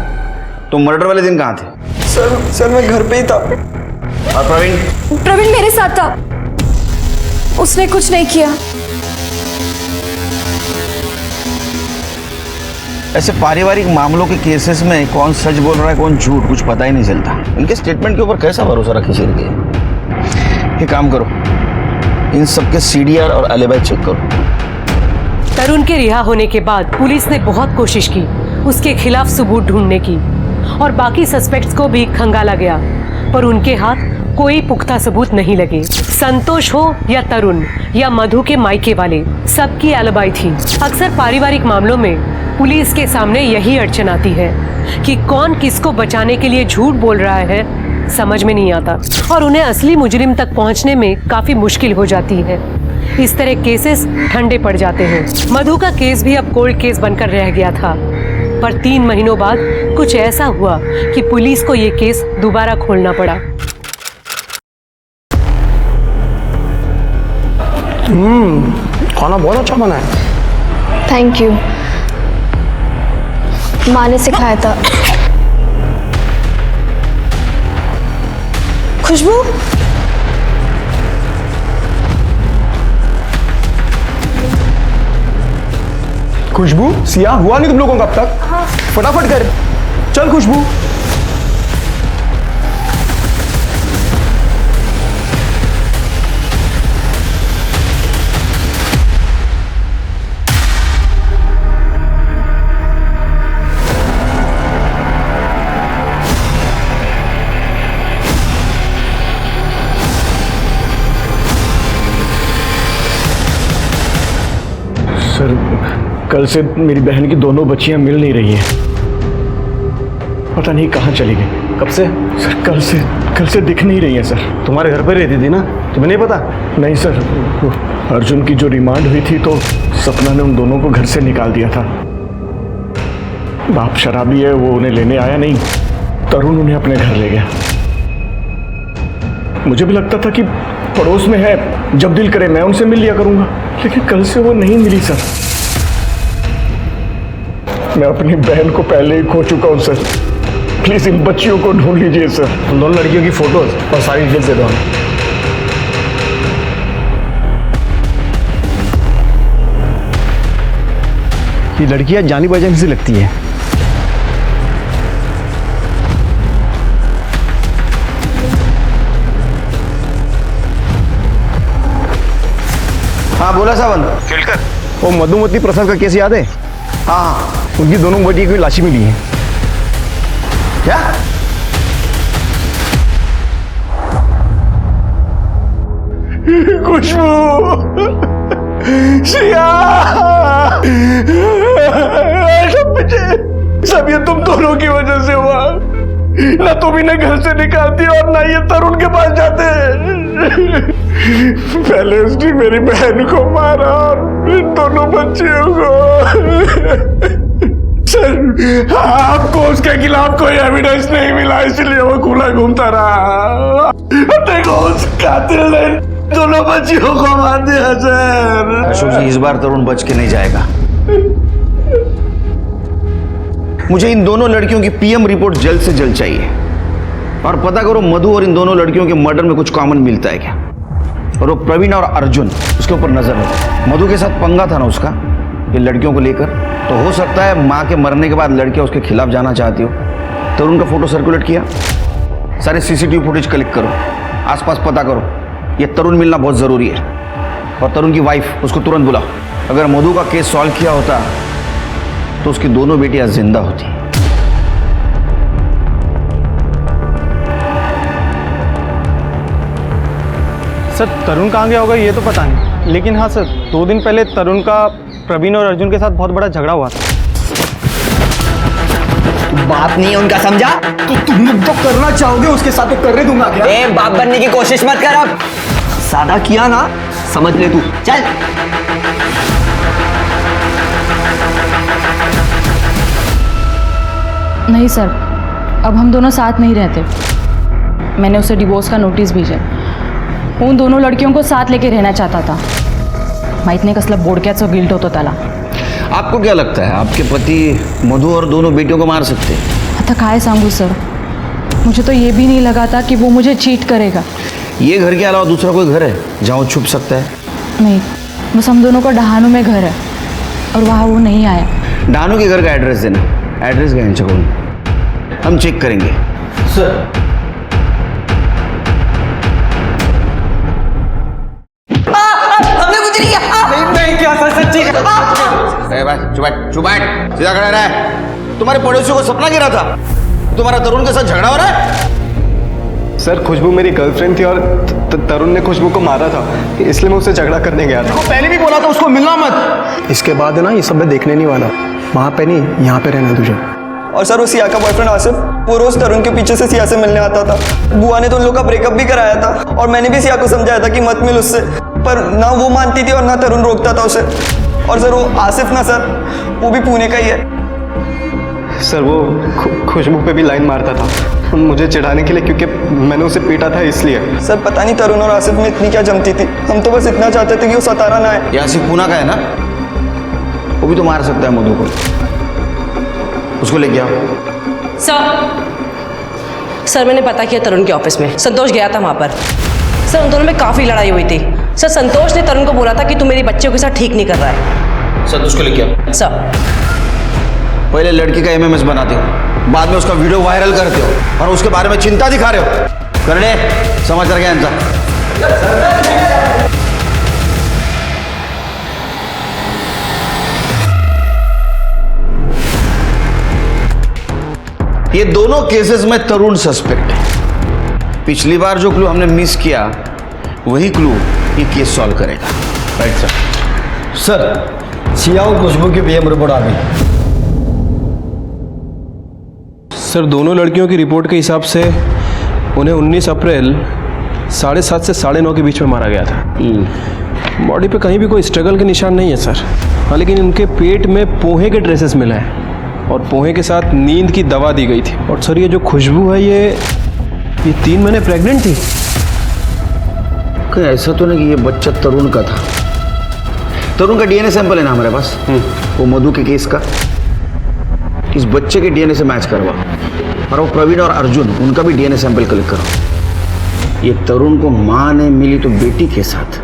तुम मर्डर वाले दिन कहाँ थे? सर मैं घर पे ही था। और प्रवीण मेरे साथ था, उसने कुछ नहीं किया। ऐसे पारिवारिक मामलों के केसेस में कौन सच बोल रहा है कौन झूठ कुछ पता ही नहीं चलता। इनके स्टेटमेंट के ऊपर कैसा भरोसा रखी चाहिए? ये काम करो, इन सबके सीडीआर और एलिबाई चेक करो। तरुण के रिहा होने के बाद पुलिस ने बहुत कोशिश की उसके खिलाफ सबूत ढूंढने की और बाकी सस्पेक्ट्स को भी खंगाला गया, पर उनके हाथ कोई पुख्ता सबूत नहीं लगे। संतोष हो या तरुण या मधु के मायके वाले, सबकी एलिबाई थी। अक्सर पारिवारिक मामलों में पुलिस के सामने यही अड़चन आती है कि कौन किसको बचाने के लिए झूठ बोल रहा है, समझ में नहीं आता और उन्हें असली मुजरिम तक पहुंचने में काफी मुश्किल हो जाती है। इस तरह केसेस ठंडे पड़ जाते हैं। मधु का केस भी अब कोल्ड केस बनकर रह गया था, पर 3 महीनों बाद कुछ ऐसा हुआ कि पुलिस को ये केस दोबारा खोलना पड़ा। खाना बहुत अच्छा बना है। थैंक यू, माँ ने सिखाया था। खुशबू खुशबू, सिया हुआ नहीं तुम लोगों का अब तक? फटाफट कर, चल खुशबू। सर, कल से मेरी बहन की दोनों बच्चियां मिल नहीं रही हैं। पता नहीं कहाँ चली गई। कब से? सर कल से दिख नहीं रही हैं सर। तुम्हारे घर पर रहती थी ना, तुम्हें नहीं पता? नहीं सर, वो अर्जुन की जो रिमांड हुई थी तो सपना ने उन दोनों को घर से निकाल दिया था। बाप शराबी है, वो उन्हें लेने आया नहीं, तरुण उन्हें अपने घर ले गया। मुझे भी लगता था कि पड़ोस में है, जब दिल करे मैं उनसे मिल लिया करूंगा, लेकिन कल से वो नहीं मिली सर। मैं अपनी बहन को पहले ही खो चुका हूं सर। प्लीज इन बच्चियों को ढूंढ लीजिए सर। उन दोनों लड़कियों की फोटोज और सारी डिटेल्स दे दो। ये लड़कियां जानी बजानी सी लगती है। हाँ बोला सावन। केलकर, वो मधुमती प्रसाद का केस याद है? हाँ, उनकी दोनों बच्चियों की लाशें मिली हैं। क्या? खुशबू, सिया, सब ये तुम दोनों की वजह से हुआ। ना तुम इन्हें घर से निकालती और ना ये तरुण के पास जाते। पहले उसने मेरी बहन को मारा और इन दोनों बच्चियों को। सर, आपको उसके खिलाफ कोई एविडेंस नहीं मिला, इसलिए वो खुला घूमता रहा। देखो, उस कातिल ने दोनों बच्चियों को मार दिया सर। अशोक जी, इस बार तरुण बच के नहीं जाएगा। मुझे इन दोनों लड़कियों की पीएम रिपोर्ट जल्द से जल्द चाहिए, और पता करो मधु और इन दोनों लड़कियों के मर्डर में कुछ कॉमन मिलता है क्या। और वो प्रवीण और अर्जुन, उसके ऊपर नजर रखो। मधु के साथ पंगा था ना उसका ये लड़कियों को लेकर, तो हो सकता है माँ के मरने के बाद लड़कियां उसके खिलाफ जाना चाहती हो। तरुण का फोटो सर्कुलेट किया, सारे सीसीटीवी फुटेज कलेक्ट करो, आसपास पता करो। ये तरुण मिलना बहुत ज़रूरी है। और तरुण की वाइफ, उसको तुरंत बुलाओ। अगर मधु का केस सॉल्व किया होता तो उसकी दोनों बेटियां जिंदा होती। सर, तरुण कहाँ गया होगा ये तो पता नहीं, लेकिन हाँ सर, 2 दिन पहले तरुण का प्रवीण और अर्जुन के साथ बहुत बड़ा झगड़ा हुआ था। बाप नहीं है उनका, समझा? तो तुम लोग तो करना चाहोगे उसके साथ, तो करने दूंगा क्या? ए, बाप बनने की कोशिश मत कर। अब सादा किया ना, समझ ले तू। चल। नहीं सर, अब हम दोनों साथ नहीं रहते। मैंने उसे डिवोर्स का नोटिस भेजा। उन दोनों लड़कियों को साथ लेके रहना चाहता था। माहित नाही कसला बोडक्याचं गिल्ट होतं त्याला। आपको क्या लगता है आपके पति मधु और दोनों बेटियों को मार सकते हैं? आता काय सांगू सर, मुझे तो ये भी नहीं लगा था कि वो मुझे चीट करेगा। ये घर के अलावा दूसरा कोई घर है जहाँ वो छुप सकता है? नहीं, बस हम दोनों का डहानू में घर है और वहाँ वो नहीं आया। डानू के घर का एड्रेस देना। एड्रेस का चेक हम चेक करेंगे सर। हमने कुछ नहीं किया। नहीं क्या सर, सच्ची। चुप बैठ, सीधा खड़ा रहा। तुम्हारे पड़ोसियों को सपना गिरा था तुम्हारा तरुण के साथ झगड़ा हो रहा है? सर, खुशबू मेरी गर्लफ्रेंड थी और तरुण ने खुशबू को मारा था, इसलिए मैं उससे झगड़ा करने गया था। पहले भी बोला था उसको मिलना मत। इसके बाद है ना, ये सब मैं देखने नहीं वाला। वहाँ पे नहीं, यहाँ पे रहना तुझे। और सर, वो सिया का बॉयफ्रेंड आसिफ, वो रोज तरुण के पीछे से सिया से मिलने आता था। बुआ ने तो उन लोग का ब्रेकअप भी कराया था, और मैंने भी सिया को समझाया था कि मत मिल उससे, पर ना वो मानती थी और ना तरुण रोकता था उसे। और सर, वो आसिफ ना सर, वो भी पुणे का ही है। सर, वो खुशबू पे भी लाइन मारता था मुझे चिढ़ाने के लिए, क्योंकि मैंने उसे पीटा था इसलिए। सर, पता नहीं तरुण और आसिफ में इतनी क्या जमती थी। हम तो बस इतना चाहते थे कि वो सतारा ना आए। ये आसिफ पुणे का है ना, वो भी तो मार सकता है मधु को। उसको लेके आओ। सर, मैंने पता किया तरुण के ऑफिस में, संतोष गया था वहाँ पर। सर, उन दोनों में काफ़ी लड़ाई हुई थी। सर, संतोष ने तरुण को बोला था कि तू मेरी बच्चियों के साथ ठीक नहीं कर रहा है। संतोष को लेके आओ। सर पहले लड़की का एमएमएस बनाते हो, बाद में उसका वीडियो वायरल करते हो और उसके बारे में चिंता दिखा रहे हो। करने समाचार क्या इनका? ये दोनों केसेस में तरुण सस्पेक्ट है। पिछली बार जो क्लू हमने मिस किया वही क्लू ये केस सॉल्व करेगा। Right sir. सर सिया और खुशबू की पीएम रिपोर्ट आ गई। सर दोनों लड़कियों की रिपोर्ट के हिसाब से उन्हें 19 अप्रैल 7:30 से 9:30 के बीच में मारा गया था। बॉडी पे कहीं भी कोई स्ट्रगल के निशान नहीं है सर। हाँ, लेकिन उनके पेट में पोहे के ड्रेसेस मिले हैं और पोहे के साथ नींद की दवा दी गई थी। और सर ये जो खुशबू है ये 3 महीने प्रेग्नेंट थी। कहीं ऐसा तो नहीं कि ये बच्चा तरुण का था? तरुण का डीएनए सैंपल है ना हमारे पास, वो मधु के केस का। इस बच्चे के डीएनए से मैच करवा और वो प्रवीण और अर्जुन उनका भी डीएनए सैंपल कलेक्ट करो। ये तरुण को मां ने मिली तो बेटी के साथ।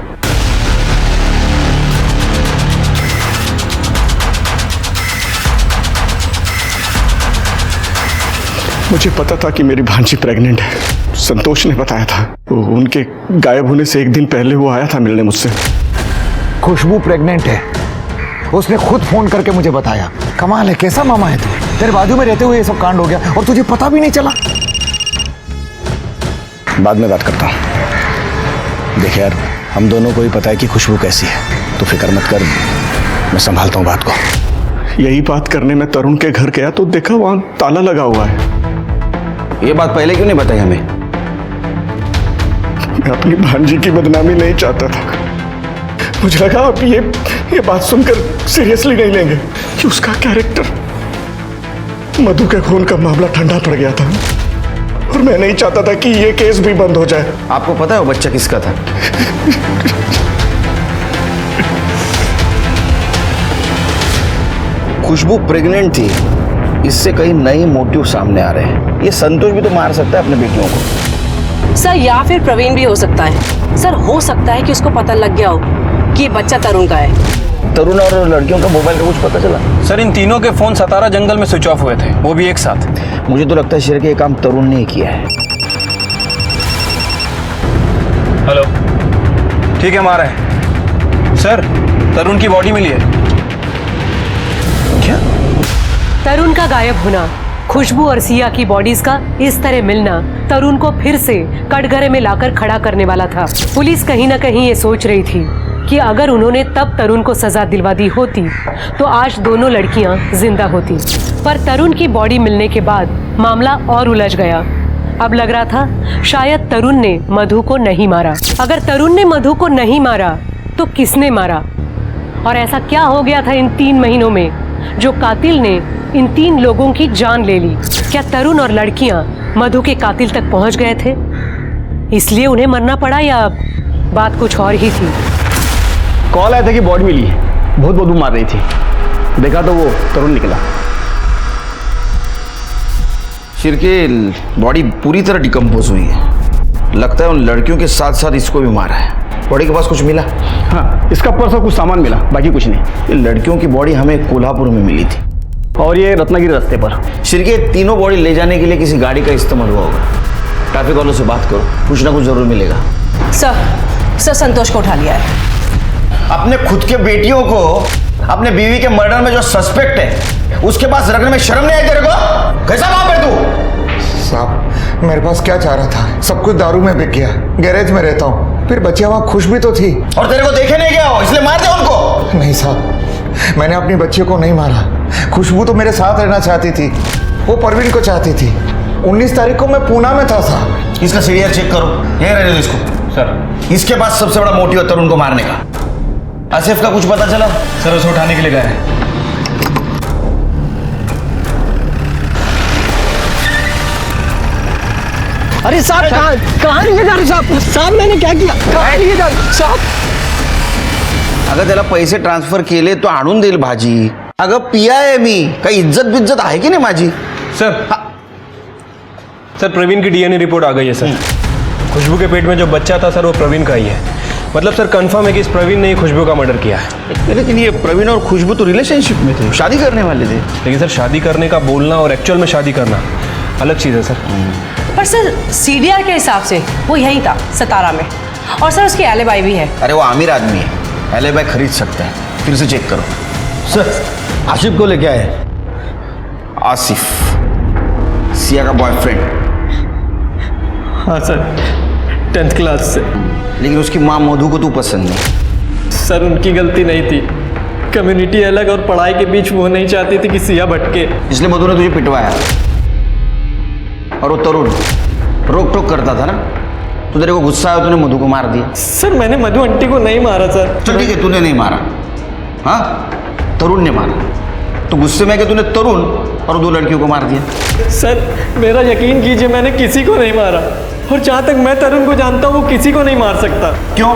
मुझे पता था कि मेरी भांजी प्रेग्नेंट है। संतोष ने बताया था। उनके गायब होने से एक दिन पहले वो आया था मिलने मुझसे। खुशबू प्रेग्नेंट है, उसने खुद फोन करके मुझे बताया। कमाल है, कैसा मामा है तू? तेरे बाजू में रहते हुए ये सब कांड हो गया और तुझे पता भी नहीं चला। बाद में बात करता हूँ। देख यार, हम दोनों को ही पता है कि खुशबू कैसी है, तो फिक्र मत कर, मैं संभालता हूँ बात को। यही बात करने में तरुण के घर गया तो देखा वहां ताला लगा हुआ है। ये बात पहले क्यों नहीं बताई हमें? मैं अपनी भांजी की बदनामी नहीं चाहता था। मुझे लगा आप ये बात सुनकर सीरियसली नहीं लेंगे कि उसका कैरेक्टर, मधु के खून का मामला ठंडा पड़ गया था और मैं नहीं चाहता था कि ये केस भी बंद हो जाए। आपको पता है वो बच्चा किसका था? खुशबू प्रेग्नेंट थी, इससे कई नए मोटिव सामने आ रहे हैं। ये संतोष भी तो मार सकता है अपने बेटियों को। सर या फिर प्रवीण भी हो सकता है। सर हो सकता है कि उसको पता लग गया हो कि ये बच्चा तरुण का है। तरुण और लड़कियों का मोबाइल का कुछ पता चला? सर इन तीनों के फोन सतारा जंगल में स्विच ऑफ हुए थे, वो भी एक साथ। मुझे तो लगता है शेर के ये काम तरुण ने ही किया है। हेलो, ठीक है मारा है सर। तरुण की बॉडी मिली है। क्या? तरुण का गायब होना, खुशबू और सिया की बॉडीज का इस तरह मिलना तरुण को फिर से कटघरे में लाकर खड़ा करने वाला था। पुलिस कहीं ना कहीं ये सोच रही थी कि अगर उन्होंने तब तरुण को सजा दिलवा दी होती तो आज दोनों लड़कियां जिंदा होती। पर तरुण की बॉडी मिलने के बाद मामला और उलझ गया। अब लग रहा था शायद तरुण ने मधु को नहीं मारा। अगर तरुण ने मधु को नहीं मारा तो किसने मारा? और ऐसा क्या हो गया था इन 3 महीनों में जो कातिल ने इन 3 लोगों की जान ले ली? क्या तरुण और लड़कियां मधु के कातिल तक पहुंच गए थे, इसलिए उन्हें मरना पड़ा, या बात कुछ और ही थी? कॉल आया था कि बॉडी मिली है, बहुत बदबू मार रही थी। देखा तो वो तरुण निकला। शेर के बॉडी पूरी तरह डिकम्पोज हुई है। लगता है उन लड़कियों के साथ साथ इसको भी मारा है। बॉडी के पास कुछ मिला? हाँ, इसका पर्स और कुछ सामान मिला, बाकी कुछ नहीं। ये लड़कियों की बॉडी हमें कोल्हापुर में मिली थी और ये रत्नागिरी रास्ते पर। शिरके तीनों बॉडी ले जाने के लिए किसी गाड़ी का इस्तेमाल हुआ होगा। ट्रैफिक वालों से बात करो, कुछ ना कुछ जरूर मिलेगा। सर संतोष को उठा लिया है। अपने खुद के बेटियों को अपने बीवी के मर्डर में जो सस्पेक्ट है उसके पास रखने में शर्म नहीं आई तेरे को? कैसा बाप है तू? साहब, मेरे पास क्या चाह रहा था? सब कुछ दारू में बिक गया। गैरेज में रहता हूँ, फिर बच्चियां वहां खुश भी तो थी। और तेरे को देखे नहीं गया हो इसलिए मार दे उनको? नहीं साहब, मैंने अपनी बच्चियों को नहीं मारा। खुशबू तो मेरे साथ रहना चाहती थी, वो परवीन को चाहती थी। 19 तारीख को मैं पूना में था साहब। इसका सीरियल चेक करो, यहीं रहने दो इसको। सर इसके पास सबसे बड़ा मोटिव है तरुण को मारने का। आसिफ का कुछ पता चला? सर उसे उठाने के लिए गए हैं। अरे साहब कहाँ लिए जा रहे साहब? साहब मैंने क्या किया? कहाँ लिए जा रहे साहब? अगं त्याला पैसे ट्रान्सफर केले तो आणून देईल भाजी। अगं पिया आहे मी, काही इज्जत बिज्जत आहे की नाही माझी? सर प्रवीण की डीएनए रिपोर्ट आ गई है सर। खुशबू के पेट में जो बच्चा था सर वो प्रवीण का ही है। मतलब सर कंफर्म है कि इस प्रवीण ने ही खुशबू का मर्डर किया है। लेकिन ये प्रवीण और खुशबू तो रिलेशनशिप में थे, शादी करने वाले थे। लेकिन सर शादी करने का बोलना और एक्चुअल में शादी करना अलग चीज़ है सर। पर सर सीडीआर के हिसाब से वो यहीं था, सतारा में, और सर उसकी एलिबाई भी है। अरे वो आमिर आदमी है, एलिबाई खरीद सकता है, फिर से चेक करो। सर आसिफ को लेके आए। आसिफ सिया का बॉयफ्रेंड। हाँ सर, 10th क्लास से। लेकिन उसकी माँ मधु को तू पसंद नहीं। सर उनकी गलती नहीं थी, कम्युनिटी अलग और पढ़ाई के बीच वो नहीं चाहती थी कि सिया भटके, इसलिए मधु ने तुझे पिटवाया। और वो तरुण रोक टोक करता था ना, तो तेरे को गुस्सा आया, तूने मधु को मार दिया। सर मैंने मधु आंटी को नहीं मारा सर। चल ठीक है, तूने नहीं मारा, हाँ तरुण ने मारा। तो गुस्से में कि तूने तरुण और 2 लड़कियों को मार दिया। सर मेरा यकीन कीजिए, मैंने किसी को नहीं मारा, और जहाँ तक मैं तरुण को जानता हूँ वो किसी को नहीं मार सकता। क्यों?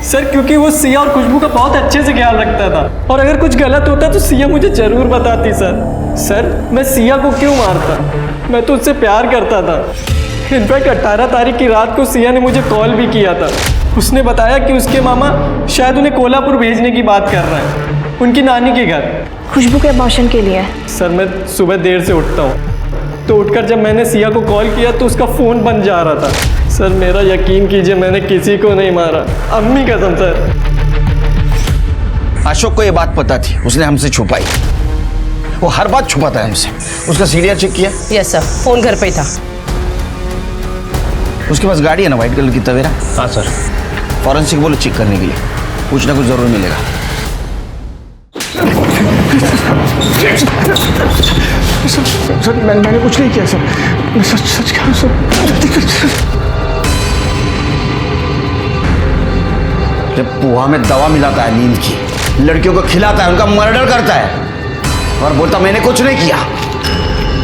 सर क्योंकि वो सिया और खुशबू का बहुत अच्छे से ख्याल रखता था, और अगर कुछ गलत होता तो सिया मुझे जरूर बताती। सर मैं सिया को क्यों मारता, मैं तो उससे प्यार करता था। इनफैक्ट 18 तारीख की रात को सिया ने मुझे कॉल भी किया था। उसने बताया कि उसके मामा शायद उन्हें कोल्हापुर भेजने की बात कर रहे हैं, उनकी नानी के घर। खुशबू के अबॉर्शन के लिए। सर मैं सुबह देर से उठता हूँ, तो उठकर जब मैंने सिया को कॉल किया तो उसका फ़ोन बंद जा रहा था। सर मेरा यकीन कीजिए, मैंने किसी को नहीं मारा, अम्मी कसम सर। अशोक को ये बात पता थी, उसने हमसे छुपाई। वो हर बात छुपाता है हमसे। उसका सीडीआर चेक किया? यस सर, फोन घर पे ही था। उसके पास गाड़ी है ना व्हाइट कलर की तवेरा? हाँ सर। फॉरेंसिक बोलो चेक करने के लिए, कुछ ना कुछ जरूर मिलेगा। सर मैंने कुछ नहीं किया सर, मैं सच कह रहा हूं सर। जब पोहा में दवा मिलाता है नींद की, लड़कियों को खिलाता है, उनका मर्डर करता है, और बोलता मैंने कुछ नहीं किया।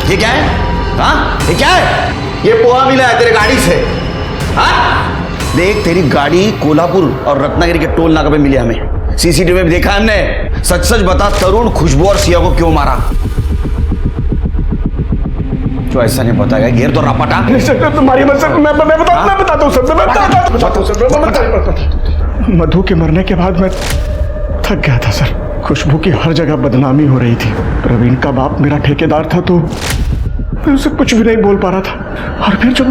ये क्या है? हाँ ये क्या है? ये पोहा मिला है तेरे गाड़ी से। हाँ देख, तेरी गाड़ी कोल्हापुर और रत्नागिरी के टोल नाका पे मिली हमें, सीसीटीवी में भी देखा हमने। सच सच बता, तरुण खुशबू और सिया को क्यों मारा? जो ऐसा नहीं बताएगा, घेर तो रपटा। तुम्हारी मत सर, मैं बताता हूँ सर, मैं बताता हूँ। मधु के मरने के बाद मैं थक गया था सर। खुशबू की हर जगह बदनामी हो रही थी। प्रवीण का बाप मेरा ठेकेदार था, तो मैं उसे कुछ भी नहीं बोल पा रहा था। और फिर जब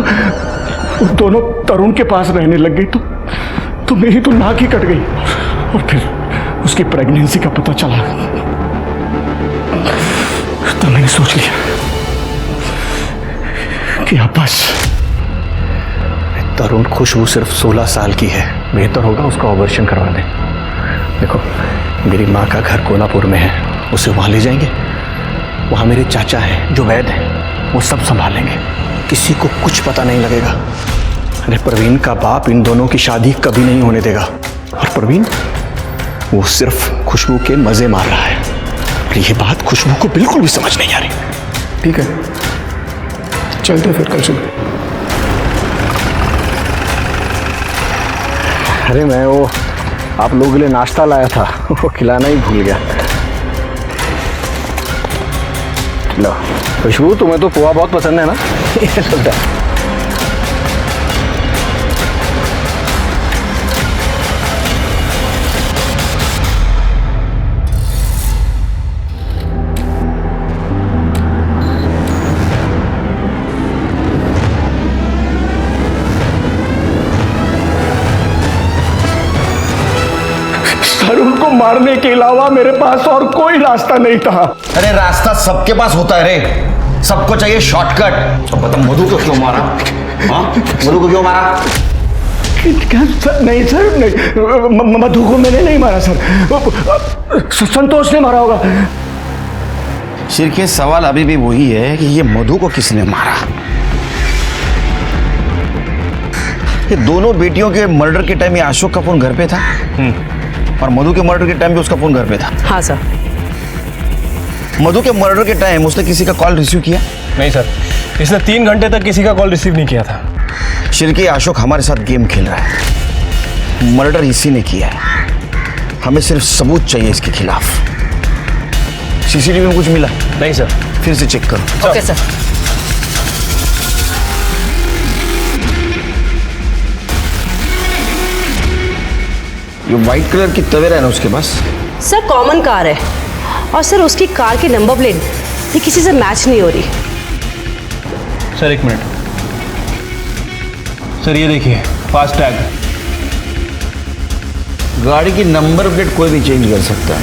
वो दोनों तरुण के पास रहने लग गई तो मेरी तो नाक ही कट गई। और फिर उसकी प्रेगनेंसी का पता चला तो मैंने सोच लिया कि अब बस। तरुण खुशबू सिर्फ 16 साल की है, बेहतर होगा उसका ऑपरेशन करवा दें। देखो मेरी माँ का घर कोल्हापुर में है, उसे वहाँ ले जाएंगे। वहाँ मेरे चाचा हैं जो वैद्य हैं, वो सब संभालेंगे, किसी को कुछ पता नहीं लगेगा। अरे प्रवीण का बाप इन दोनों की शादी कभी नहीं होने देगा। और प्रवीण वो सिर्फ खुशबू के मजे मार रहा है। और ये बात खुशबू को बिल्कुल भी समझ नहीं आ रही। ठीक है, चलते फिर कल सुबह। अरे मैं वो आप लोगों के लिए नाश्ता लाया था, वो खिलाना ही भूल गया। लो खुशबू, तुम्हें तो पोहा बहुत पसंद है ना? ये लो। तरुण को मारने के अलावा मेरे पास और कोई रास्ता नहीं था। अरे रास्ता सबके पास होता है रे, सबको चाहिए शॉर्टकट। तो बता मधु को क्यों मारा? हाँ मधु को क्यों मारा? क्या सर? नहीं सर, नहीं, मधु को मैंने नहीं मारा सर, संतोष ने मारा होगा। सिर्फ सवाल अभी भी वही है कि ये मधु को किसने मारा। ये दोनों बेटियों के मर्डर के टाइम ये अशोक का फोन घर पे था, और मधु के मर्डर के टाइम भी उसका फोन घर पे था। हाँ सर। मधु के मर्डर के टाइम उसने किसी का कॉल रिसीव किया? नहीं सर, इसने 3 घंटे तक किसी का कॉल रिसीव नहीं किया था। शिरके अशोक हमारे साथ गेम खेल रहा है, मर्डर इसी ने किया है। हमें सिर्फ सबूत चाहिए इसके खिलाफ। सीसीटीवी में कुछ मिला? नहीं सर। फिर से चेक करो। Okay sir. ये वाइट कलर की तवेरा है ना उसके पास? सर कॉमन कार है और सर उसकी कार की नंबर प्लेट ये किसी से मैच नहीं हो रही। सर एक मिनट सर, ये देखिए फास्ट टैग। गाड़ी की नंबर प्लेट कोई भी चेंज कर सकता है,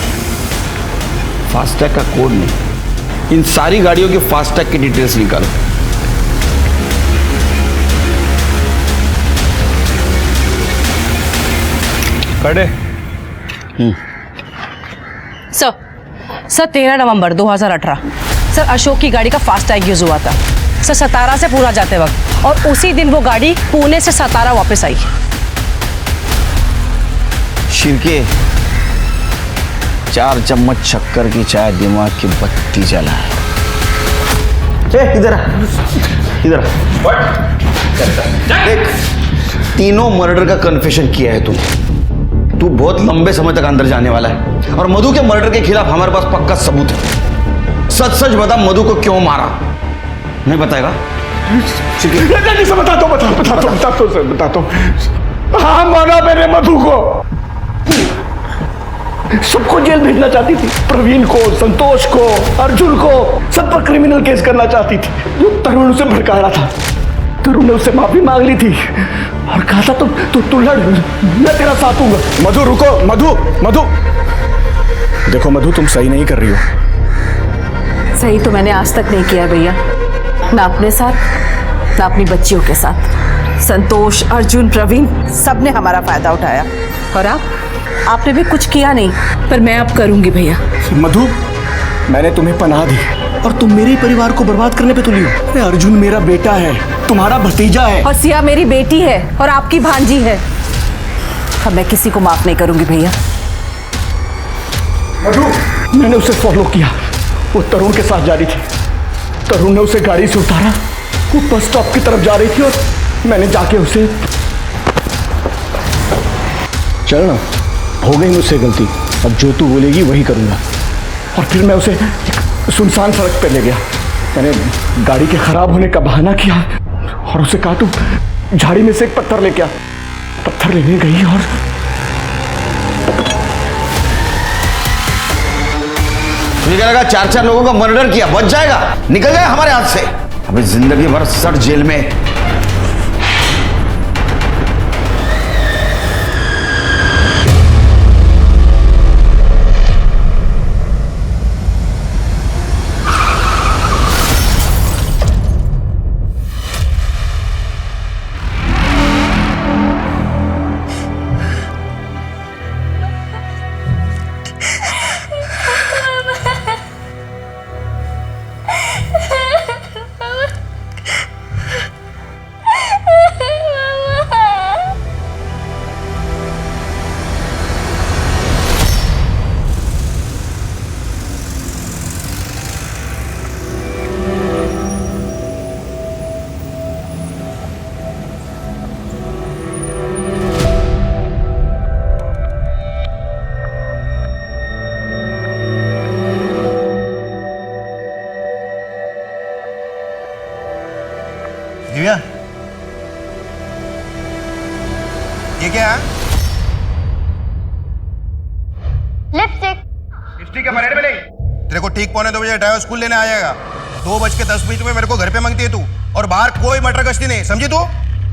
फास्टैग का कोड नहीं। इन सारी गाड़ियों के फास्टैग की डिटेल्स निकालो। खड़े। सर 13 नवंबर 2018 सर अशोक की गाड़ी का फास्ट टैग यूज हुआ था सर सतारा से पूरा जाते वक्त, और उसी दिन वो गाड़ी पुणे से सतारा वापस आई। शिरके 4 चम्मच शक्कर की चाय दिमाग की बत्ती जलाए। इधर आ, इधर आ। देख, तीनों मर्डर का कन्फेशन किया है तू बहुत लंबे समय तक अंदर जाने वाला है, और मधु के मर्डर के खिलाफ हमारे पास पक्का सबूत है। सच सच बता, मधु को क्यों मारा? नहीं बताएगा? नहीं सर, बताता हूँ। हाँ, मारा मैंने मधु को। सबको जेल भेजना चाहती थी, प्रवीण को, संतोष को, अर्जुन को, सब पर क्रिमिनल केस करना चाहती थी। जो तरुण उसे भड़का रहा था, तरुण ने उससे माफी मांग ली थी और कहा था तू लड़, मैं तेरा साथ हूंगा। मधु रुको, मधु देखो मधु, तुम सही नहीं कर रही हो। सही तो मैंने आज तक नहीं किया भैया, ना अपने साथ ना अपनी बच्चियों के साथ। संतोष, अर्जुन, प्रवीण सब ने हमारा फायदा उठाया, और आपने भी कुछ किया नहीं, पर मैं अब करूंगी भैया। मधु, मैंने तुम्हें पनाह दी और तुम मेरे ही परिवार को बर्बाद करने पे तुली हो। अरे अर्जुन मेरा बेटा है, तुम्हारा भतीजा है, और सिया मेरी बेटी है और आपकी भांजी है। अब मैं किसी को माफ नहीं करूंगी भैया। मधु, मैंने उसे फॉलो किया, वो तरुण के साथ जा रही थी। तरुण ने उसे गाड़ी से उतारा, वो बस स्टॉप की तरफ जा रही थी और मैंने जाके उसे, चल ना, हो गई मुझसे गलती, अब जो तू बोलेगी वही करूंगा। और फिर मैं उसे सुनसान सड़क पर ले गया। मैंने गाड़ी के खराब होने का बहाना किया और उसे कहा तू झाड़ी में से एक पत्थर लेके आ। पत्थर लेने गई और मुझे क्या लगा 4 लोगों का मर्डर किया, बच जाएगा, निकल जाएगा हमारे हाथ से। अभी जिंदगी भर सड़ जेल में। दिव्या, ये क्या है? लिपस्टिक क्या परेड में नहीं? तेरे को ठीक 1:45 ड्राइवर स्कूल लेने आ जाएगा। 2:10 में मेरे को घर पे मांगती है तू, और बाहर कोई मटर गश्ती नहीं, समझी तू?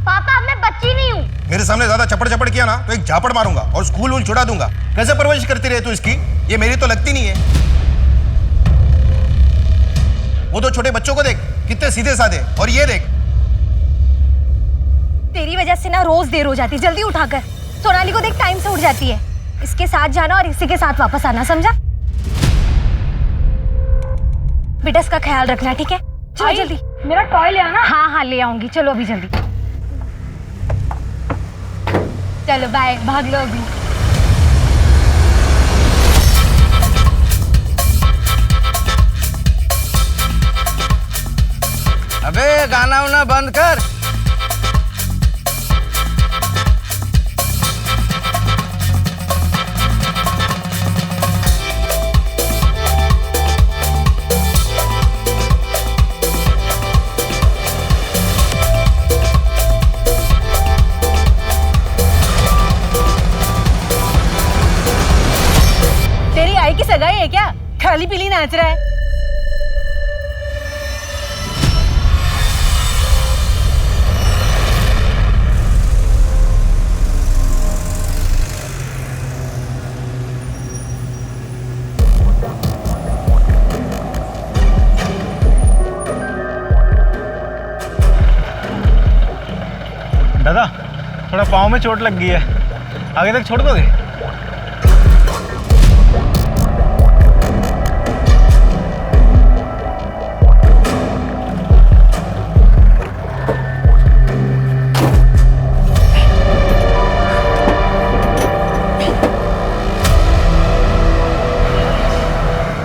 पापा, मैं बच्ची नहीं हूँ। मेरे सामने ज्यादा चपड़ किया ना तो एक झापड़ मारूंगा और स्कूल छुड़ा दूंगा। कैसे परवरिश करती रहे तू इसकी? ये मेरी तो लगती नहीं है। वो तो छोटे बच्चों को देख, कितने सीधे साधे, और ये देख। तेरी वजह से ना रोज देर हो जाती, जल्दी उठाकर। सोनाली को देख, टाइम से उठ जाती है। इसके साथ जाना और इसी के साथ वापस आना, समझा? बेटा इसका ख्याल रखना, ठीक है? चलो जल्दी। मेरा टॉय ले आना। हाँ ले आऊंगी, चलो अभी जल्दी। चलो बाय, भाग लो अभी। अबे गाना वाना बंद कर। क्या? खाली पीली नाच रहा है। दादा थोड़ा पाँव में चोट लग गई है, आगे तक छोड़ दोगे?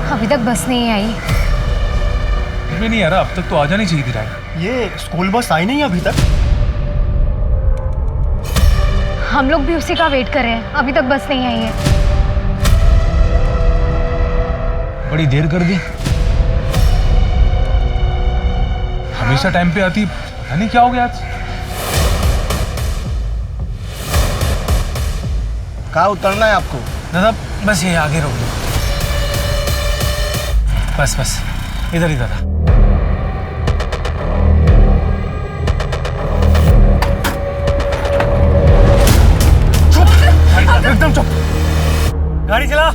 अभी तक बस नहीं आई। मैं नहीं आ रहा, अब तक तो आ जानी चाहिए थी ड्राइवर। ये स्कूल बस आई नहीं अभी तक? हम लोग भी उसी का वेट कर रहे हैं, अभी तक बस नहीं आई है। बड़ी देर कर दी, हमेशा टाइम पे आती, पता नहीं क्या हो गया आज। कहाँ उतरना है आपको? दादा बस ये आगे रोक दो, बस इधर ही दादा। एकदम चुप, गाड़ी चला।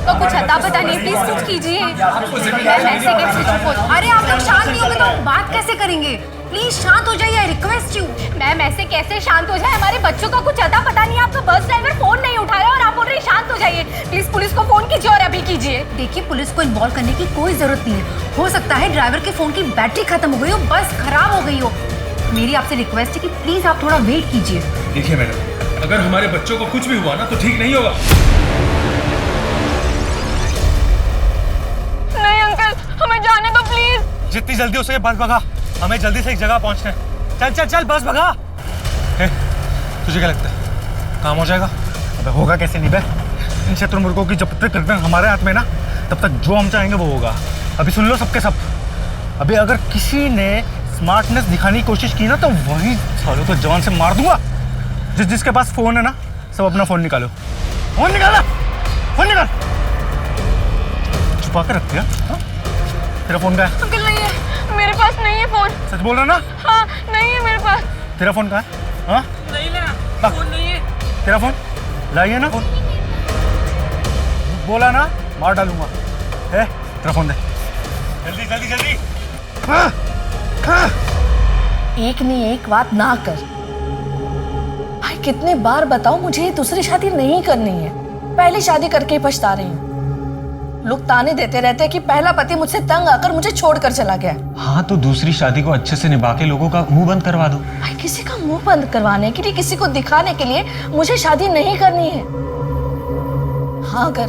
तो कुछ अता पता नहीं, प्लीज कुछ कीजिए। ऐसे कैसे चुप हो? अरे आप लोग शांत नहीं होंगे तो हम बात कैसे करेंगे? प्लीज शांत हो जाइए, रिक्वेस्ट यू। मैम ऐसे कैसे शांत हो जाए? हमारे बच्चों का कुछ अता पता नहीं, आपका बस ड्राइवर फोन नहीं उठाया और आप बोल रहे हैं शांत हो जाइए। प्लीज पुलिस को फोन कीजिए और अभी कीजिए। देखिए पुलिस को इन्वॉल्व करने की कोई जरूरत नहीं है, हो सकता है ड्राइवर के फोन की बैटरी खत्म हो गई हो, बस खराब हो गई हो। मेरी आपसे रिक्वेस्ट है कि प्लीज आप थोड़ा वेट कीजिए। देखिए मैडम, अगर हमारे बच्चों को कुछ भी हुआ ना तो ठीक नहीं होगा। नहीं अंकल, हमें जाने दो प्लीज। जितनी जल्दी हो सके बस भगा, हमें जल्दी से एक जगह पहुंचना है। चल बस भगा। तुझे क्या लगता है काम हो जाएगा? अबे होगा कैसे नहीं बे? इन शत्रुमुर्गों की जब तक गर्दन हमारे हाथ में ना, तब तक जो हम चाहेंगे वो होगा। अभी सुन लो सबके सब, अभी अगर किसी ने स्मार्टनेस दिखाने की कोशिश की ना तो वही सालों को जवान से मार दूंगा। जिसके पास फोन है ना, सब अपना फोन निकालो। फोन निकाल। छुपा कर रखते हैं। तेरा फोन कहाँ है? अंकल नहीं है, मेरे पास नहीं है फोन। सच बोल रहा ना? हाँ नहीं है मेरे पास। तेरा फोन कहाँ है? हाँ नहीं लेना, फोन नहीं है। तेरा फोन लाइए ना, बोला ना मार डालूंगा। तेरा फोन दे, जल्दी। एक नहीं एक बात ना कर भाई, कितने बार बताओ मुझे दूसरी शादी नहीं करनी है, पहली शादी करके ही पछता रही हूँ। लोग ताने देते रहते हैं कि पहला पति मुझसे तंग आकर मुझे छोड़कर चला गया। हाँ तो दूसरी शादी को अच्छे से निभा के लोगों का मुंह बंद करवा दो। भाई किसी का मुंह बंद करवाने के लिए, किसी को दिखाने के लिए मुझे शादी नहीं करनी है। हाँ अगर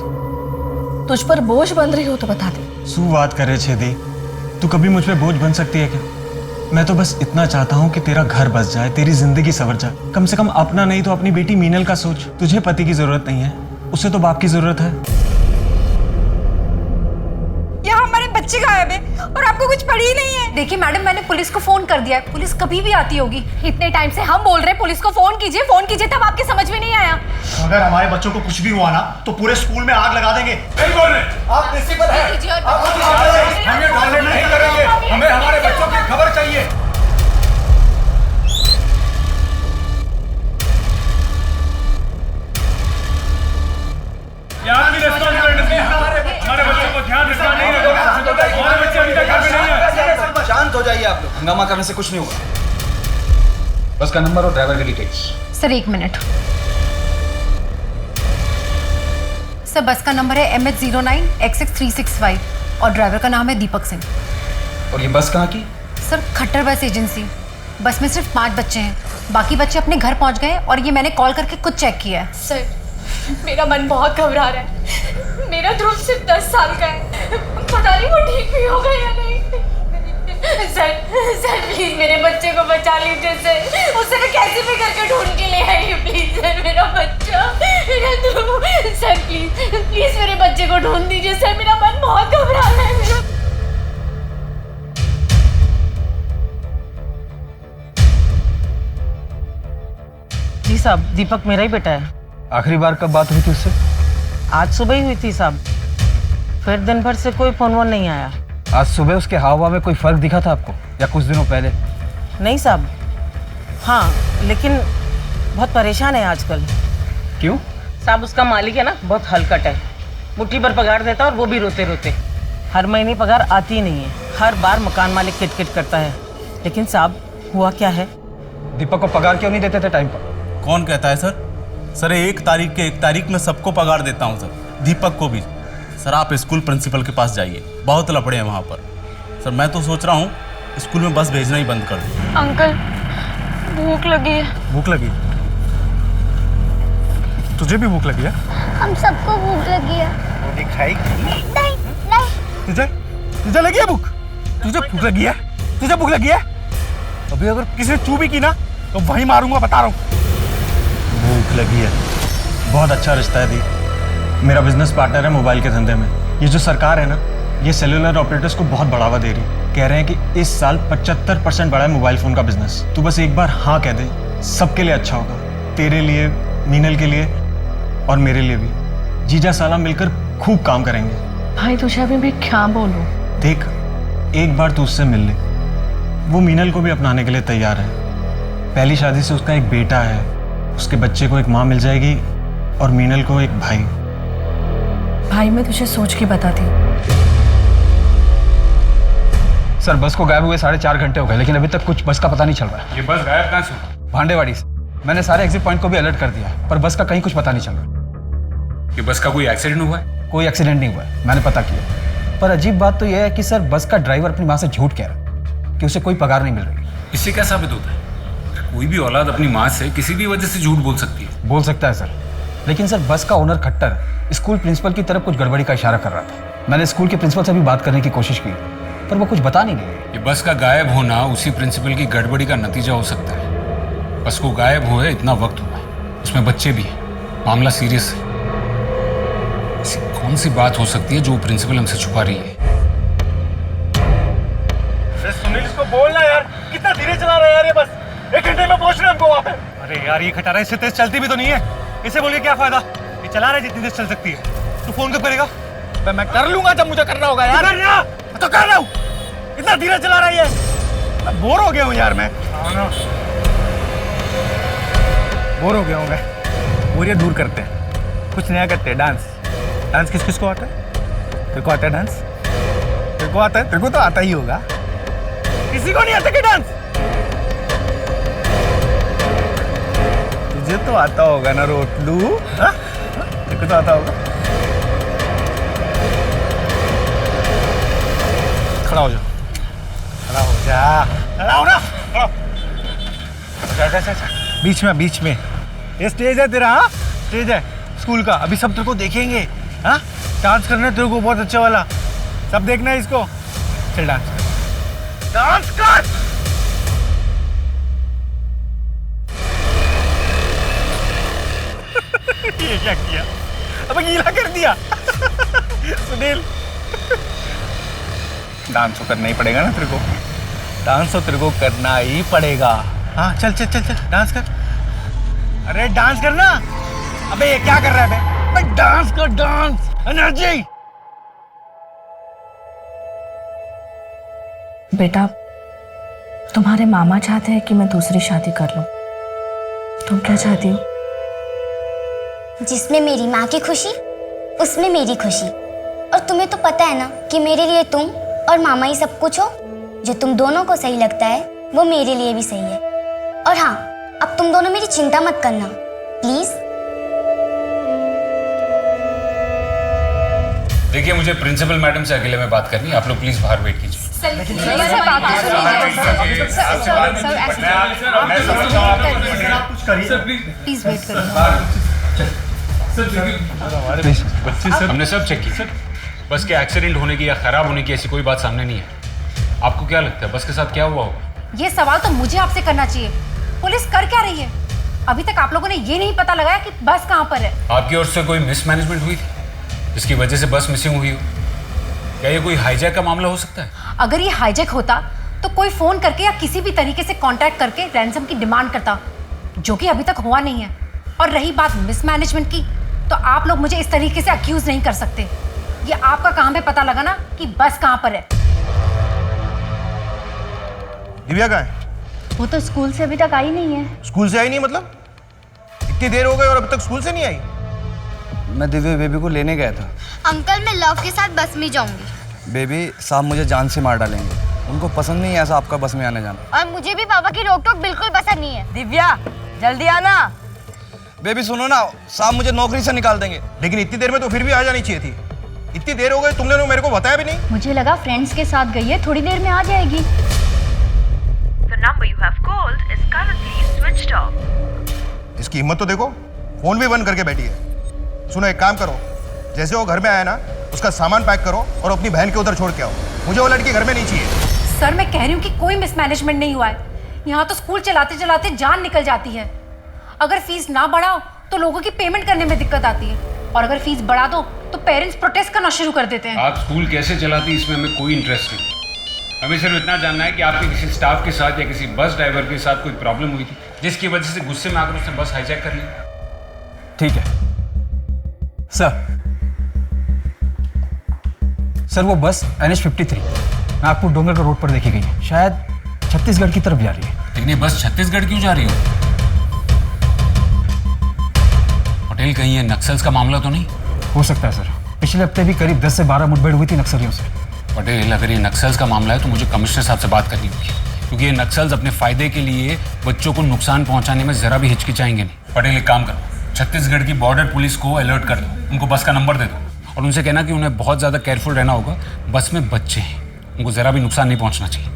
तुझ पर बोझ बन रही हो तो बता दे। सु बात करे छेदी, तू कभी मुझ पे बोझ बन सकती है क्या? मैं तो बस इतना चाहता हूँ कि तेरा घर बस जाए, तेरी जिंदगी संवर जाए। कम से कम अपना नहीं तो अपनी बेटी मीनल का सोच। तुझे पति की जरूरत नहीं है, उसे तो बाप की जरूरत है। यहाँ हमारे बच्चे गायब है और आपको कुछ पड़ी ही नहीं है। देखिए मैडम, मैंने पुलिस को फोन कर दिया है, पुलिस कभी भी आती होगी। इतने टाइम से हम बोल रहे हैं पुलिस को फोन कीजिए, तब आपके समझ में नहीं आया। अगर हमारे बच्चों को कुछ भी हुआ ना तो पूरे स्कूल में आग लगा देंगे। नहीं बोल रहे, आप प्रिंसिपल हैं, हम ये टॉलरेट नहीं करेंगे, हमें हमारे बच्चों की खबर चाहिए। हमारे बच्चों को ध्यान रखना नहीं है, हमारे बच्चे अभी तक घर में नहीं है। शांत हो जाइए आप लोग, हंगामा करने से कुछ नहीं होगा। बस का नंबर और ड्राइवर की डिटेल्स। Sir 1 minute. सर बस का नंबर है MH09XX365 और ड्राइवर का नाम है दीपक सिंह। और ये बस कहाँ की? सर खट्टर बस एजेंसी। बस में सिर्फ 5 बच्चे हैं, बाकी बच्चे अपने घर पहुंच गए और ये मैंने कॉल करके खुद चेक किया है। सर मेरा मन बहुत घबरा रहा है, मेरा ध्रुव सिर्फ 10 साल का है, पता नहीं वो ठीक भी होगा या नहीं। सर प्लीज मेरे बच्चे को बचा लीजिए सर, उसे मैं कैसे भी करके ढूंढ के ले आई प्लीज सर, मेरा बच्चा, मेरा ध्रुव। सर प्लीज मेरे बच्चे को ढूंढ दीजिए सर, मेरा मन बहुत घबरा रहा है। मेरा साहब, दीपक मेरा ही बेटा है। आखिरी बार कब बात हुई थी उससे? आज सुबह ही हुई थी साहब, फिर दिन भर से कोई फोन वोन नहीं आया। आज सुबह उसके हाव भाव में कोई फर्क दिखा था आपको, या कुछ दिनों पहले? नहीं साहब, हाँ लेकिन बहुत परेशान है आजकल। क्यों? साहब उसका मालिक है ना, बहुत हलकट है, मुट्ठी पर पगार देता है और वो भी रोते रोते। हर महीने पगार आती ही नहीं है, हर बार मकान मालिक किटकिट करता है। लेकिन साहब हुआ क्या है? दीपक को पगार क्यों नहीं देते थे टाइम पर? कौन कहता है सर? सर 1 तारीख में सबको पगार देता हूँ सर, दीपक को भी। सर आप स्कूल प्रिंसिपल के पास जाइए, बहुत लफड़े हैं वहाँ पर। सर मैं तो सोच रहा हूँ स्कूल में बस भेजना ही बंद कर दूँ। अंकल भूख लगी है। भूख लगी? तुझे भी भूख लगी है? हम सबको भूख लगी है। वो दिखाएगी? नहीं नहीं। तुझे लगी है भूख? तुझे भूख लगी है? तुझे भूख लगी है? अभी अगर किसी ने चू भी की ना तो वहीं मारूंगा, बता रहा हूँ। भूख लगी है। बहुत अच्छा रिश्ता है दी, मेरा बिजनेस पार्टनर है मोबाइल के धंधे में। ये जो सरकार है ना, ये सेलुलर ऑपरेटर्स को बहुत बढ़ावा दे रही है। कह रहे हैं कि इस साल 75% बढ़ा है मोबाइल फोन का बिजनेस। तू बस एक बार हाँ कह दे, सबके लिए अच्छा होगा, तेरे लिए, मीनल के लिए और मेरे लिए भी। जीजा साला मिलकर खूब काम करेंगे। भाई तुझे अभी भी क्या बोलूं? देख, एक बार तू उससे मिल ले, वो मीनल को भी अपनाने के लिए तैयार है। पहली शादी से उसका एक बेटा है, उसके बच्चे को एक माँ मिल जाएगी और मीनल को एक भाई। भाई मैं तुझे सोच के बताती। सर बस को गायब हुए 4.5 घंटे हो गए, लेकिन अभी तक कुछ बस का पता नहीं चल रहा है। ये बस गायब कहाँ से हुआ? भांडेवाड़ी से। मैंने सारे एग्जिट पॉइंट को भी अलर्ट कर दिया है, पर बस का कहीं कुछ पता नहीं चल रहा। ये बस का कोई एक्सीडेंट हुआ है? कोई एक्सीडेंट नहीं हुआ है, मैंने पता किया। पर अजीब बात तो यह है कि सर बस का ड्राइवर अपनी माँ से झूठ कह रहा है कि उसे कोई पगार नहीं मिल रही। इससे क्या साबित होता है? कोई भी औलाद अपनी माँ से किसी भी वजह से झूठ बोल सकती है। बोल सकता है सर, लेकिन सर बस का ओनर खट्टर स्कूल प्रिंसिपल की तरफ कुछ गड़बड़ी का इशारा कर रहा था। मैंने स्कूल के प्रिंसिपल से भी बात करने की कोशिश की, पर वो कुछ बता नहीं गए। ये बस का गायब होना उसी प्रिंसिपल की गड़बड़ी का नतीजा हो सकता है। बस को गायब हुए इतना वक्त हुआ है, उसमें बच्चे भी हैं, मामला सीरियस है। ऐसी कौन सी बात हो सकती है जो प्रिंसिपल हमसे छुपा रही है? सुनील इसको बोलना यार, कितना धीरे चला रहा है यार ये बस। 1 घंटे में पहुंच रहे हमको वहाँ पे। अरे यार ये खटारा इससे तेज चलती भी तो नहीं है, इसे बोल के क्या फायदा? ये चला रहा है जितनी तेज चल सकती है। तू फोन कब करेगा? मैं कर लूंगा जब मुझे करना होगा यार। तो कर रहा हूँ, इतना धीरे चला रहा है ये। बोर हो गया हूँ यार मैं। बोर हो गया हूँ मैं। बोरियत दूर करते हैं, कुछ नया करते हैं। डांस डांस किस किस को आता है? तेरे को आता है डांस? तेरे को आता है? तेरे को तो आता ही होगा, किसी को नहीं आता क्या डांस? तुझे तो आता होगा ना रोटलू, तेरे को तो आता होगा। खड़ा हो जा, खड़ा हो जा, खड़ा हो ना, बीच में ये स्टेज है तेरा। हाँ स्टेज है स्कूल का, अभी सब तेरे को देखेंगे। हाँ डांस करना है तेरे को बहुत अच्छा वाला, सब देखना है इसको। चल डांस कर, डांस कर। ये क्या किया? अबे गीला कर दिया। सुनील डांस तो करना ही पड़ेगा ना तेरे को, डांस तो तेरे को करना ही पड़ेगा। हाँ चल चल चल चल डांस कर। अरे डांस करना। अबे ये क्या कर रहा है बे? डांस कर, डांस, एनर्जी। बेटा तुम्हारे मामा चाहते हैं कि मैं दूसरी शादी कर लूं, तुम क्या चाहती हो? जिसमें मेरी माँ की खुशी उसमें मेरी खुशी। और तुम्हें तो पता है ना कि मेरे लिए तुम और मामा ही सब कुछ हो। जो तुम दोनों को सही लगता है वो मेरे लिए भी सही है। और हाँ, अब तुम दोनों मेरी चिंता मत करना प्लीज। देखिए मुझे प्रिंसिपल मैडम से अकेले में बात करनी है, आप लोग प्लीज बाहर वेट कीजिए। प्लीज वेट करिए। हमने सब चेक किया, बस के एक्सीडेंट होने की या खराब होने की ऐसी कोई बात सामने नहीं है। आपको क्या लगता है बस के साथ क्या हुआ होगा? ये सवाल तो मुझे आपसे करना चाहिए। पुलिस कर क्या रही है? अभी तक आप लोगों ने ये नहीं पता लगाया कि बस कहाँ पर है। आपकी ओर से कोई मिसमैनेजमेंट हुई थी जिसकी वजह से बस मिसिंग हुई हो? क्या ये कोई हाईजैक का मामला हो सकता है? अगर ये हाईजैक होता तो कोई फोन करके या किसी भी तरीके से कांटेक्ट करके रैंसम की डिमांड करता। जो कि अभी तक हुआ नहीं है। और रही बात मिसमैनेजमेंट की, तो आप लोग मुझे इस तरीके से अक्यूज नहीं कर सकते। ये आपका काम है पता लगाना कि बस कहाँ पर है। दिव्या कहाँ है? वो तो स्कूल से अभी तक आई नहीं है। स्कूल से आई नहीं मतलब? इतनी देर हो गई और अभी तक स्कूल से नहीं आई? मैं दिव्या बेबी को लेने गया था। अंकल मैं लव के साथ बस में जाऊंगी। बेबी साहब मुझे जान से मार डालेंगे, उनको पसंद नहीं है ऐसा आपका बस में आने जाना। और मुझे भी पापा की रोक टोक बिल्कुल पसंद नहीं है। दिव्या जल्दी आना। बेबी सुनो ना, साहब मुझे नौकरी से निकाल देंगे। लेकिन इतनी देर में तो फिर भी आ जानी चाहिए थी। इतनी देर हो गई, तुमने मेरे को बताया भी नहीं। मुझे लगा फ्रेंड्स के साथ गई है, थोड़ी देर में आ जाएगी। The number you have called is currently switched off. इसकी हिम्मत तो देखो, फोन भी बंद करके बैठी है। सुनो एक काम करो, जैसे वो घर में आया ना, उसका सामान पैक करो और अपनी बहन के उधर छोड़ के आओ। मुझे वो लड़की घर में नहीं चाहिए। सर मैं कह रही हूँ कि कोई मिसमैनेजमेंट नहीं हुआ है। यहाँ तो स्कूल चलाते चलाते जान निकल जाती है। अगर फीस ना बढ़ाओ तो लोगों की पेमेंट करने में दिक्कत आती है, और अगर फीस बढ़ा दो तो पेरेंट्स प्रोटेस्ट करना शुरू कर देते हैं। आप स्कूल कैसे चलाती इसमें हमें कोई इंटरेस्ट नहीं। हमें सिर्फ इतना जानना है कि आपके किसी स्टाफ के साथ या किसी बस ड्राइवर के साथ कोई प्रॉब्लम हुई थी जिसकी वजह से गुस्से में आकर उसने बस हाईजैक कर ली। ठीक है सर वो बस NH53 नागपुर डोंगरगढ़ रोड पर देखी गई है, शायद छत्तीसगढ़ की तरफ जा रही है। लेकिन ये बस छत्तीसगढ़ क्यों जा रही हो? पटेल कहीं ये नक्सल्स का मामला तो नहीं? हो सकता है सर, पिछले हफ्ते भी करीब 10 से 12 मुठभेड़ हुई थी नक्सलियों से। पटेल अगर ये नक्सल्स का मामला है तो मुझे कमिश्नर साहब से बात करनी होगी, क्योंकि ये नक्सल्स अपने फायदे के लिए बच्चों को नुकसान पहुंचाने में जरा भी हिचकिचाएंगे नहीं। पटेल एक काम करो, छत्तीसगढ़ की बॉर्डर पुलिस को अलर्ट कर दो, उनको बस का नंबर दे दो और उनसे कहना कि उन्हें बहुत ज़्यादा केयरफुल रहना होगा। बस में बच्चे हैं, उनको ज़रा भी नुकसान नहीं पहुंचना चाहिए।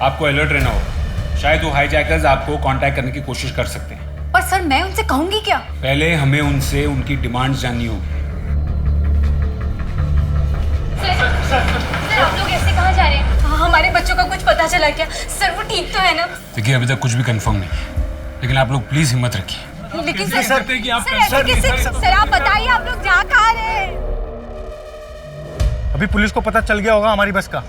आपको अलर्ट रहना होगा। शायद वो हाईजैकर्स आपको कांटेक्ट करने की कोशिश कर सकते हैं। पर सर मैं उनसे कहूंगी क्या? पहले हमें उनसे उनकी डिमांड्स जाननी होगी। सर आप लोग ऐसे कहाँ जा रहे हैं? हमारे बच्चों का कुछ पता चला क्या? सर वो ठीक तो है ना? देखिए अभी तक कुछ भी कंफर्म नहीं है, लेकिन आप लोग प्लीज हिम्मत रखिए। लेकिन सर आप बताइए आप लोग जा कहाँ रहे हैं? अभी पुलिस को पता चल गया होगा हमारी बस का।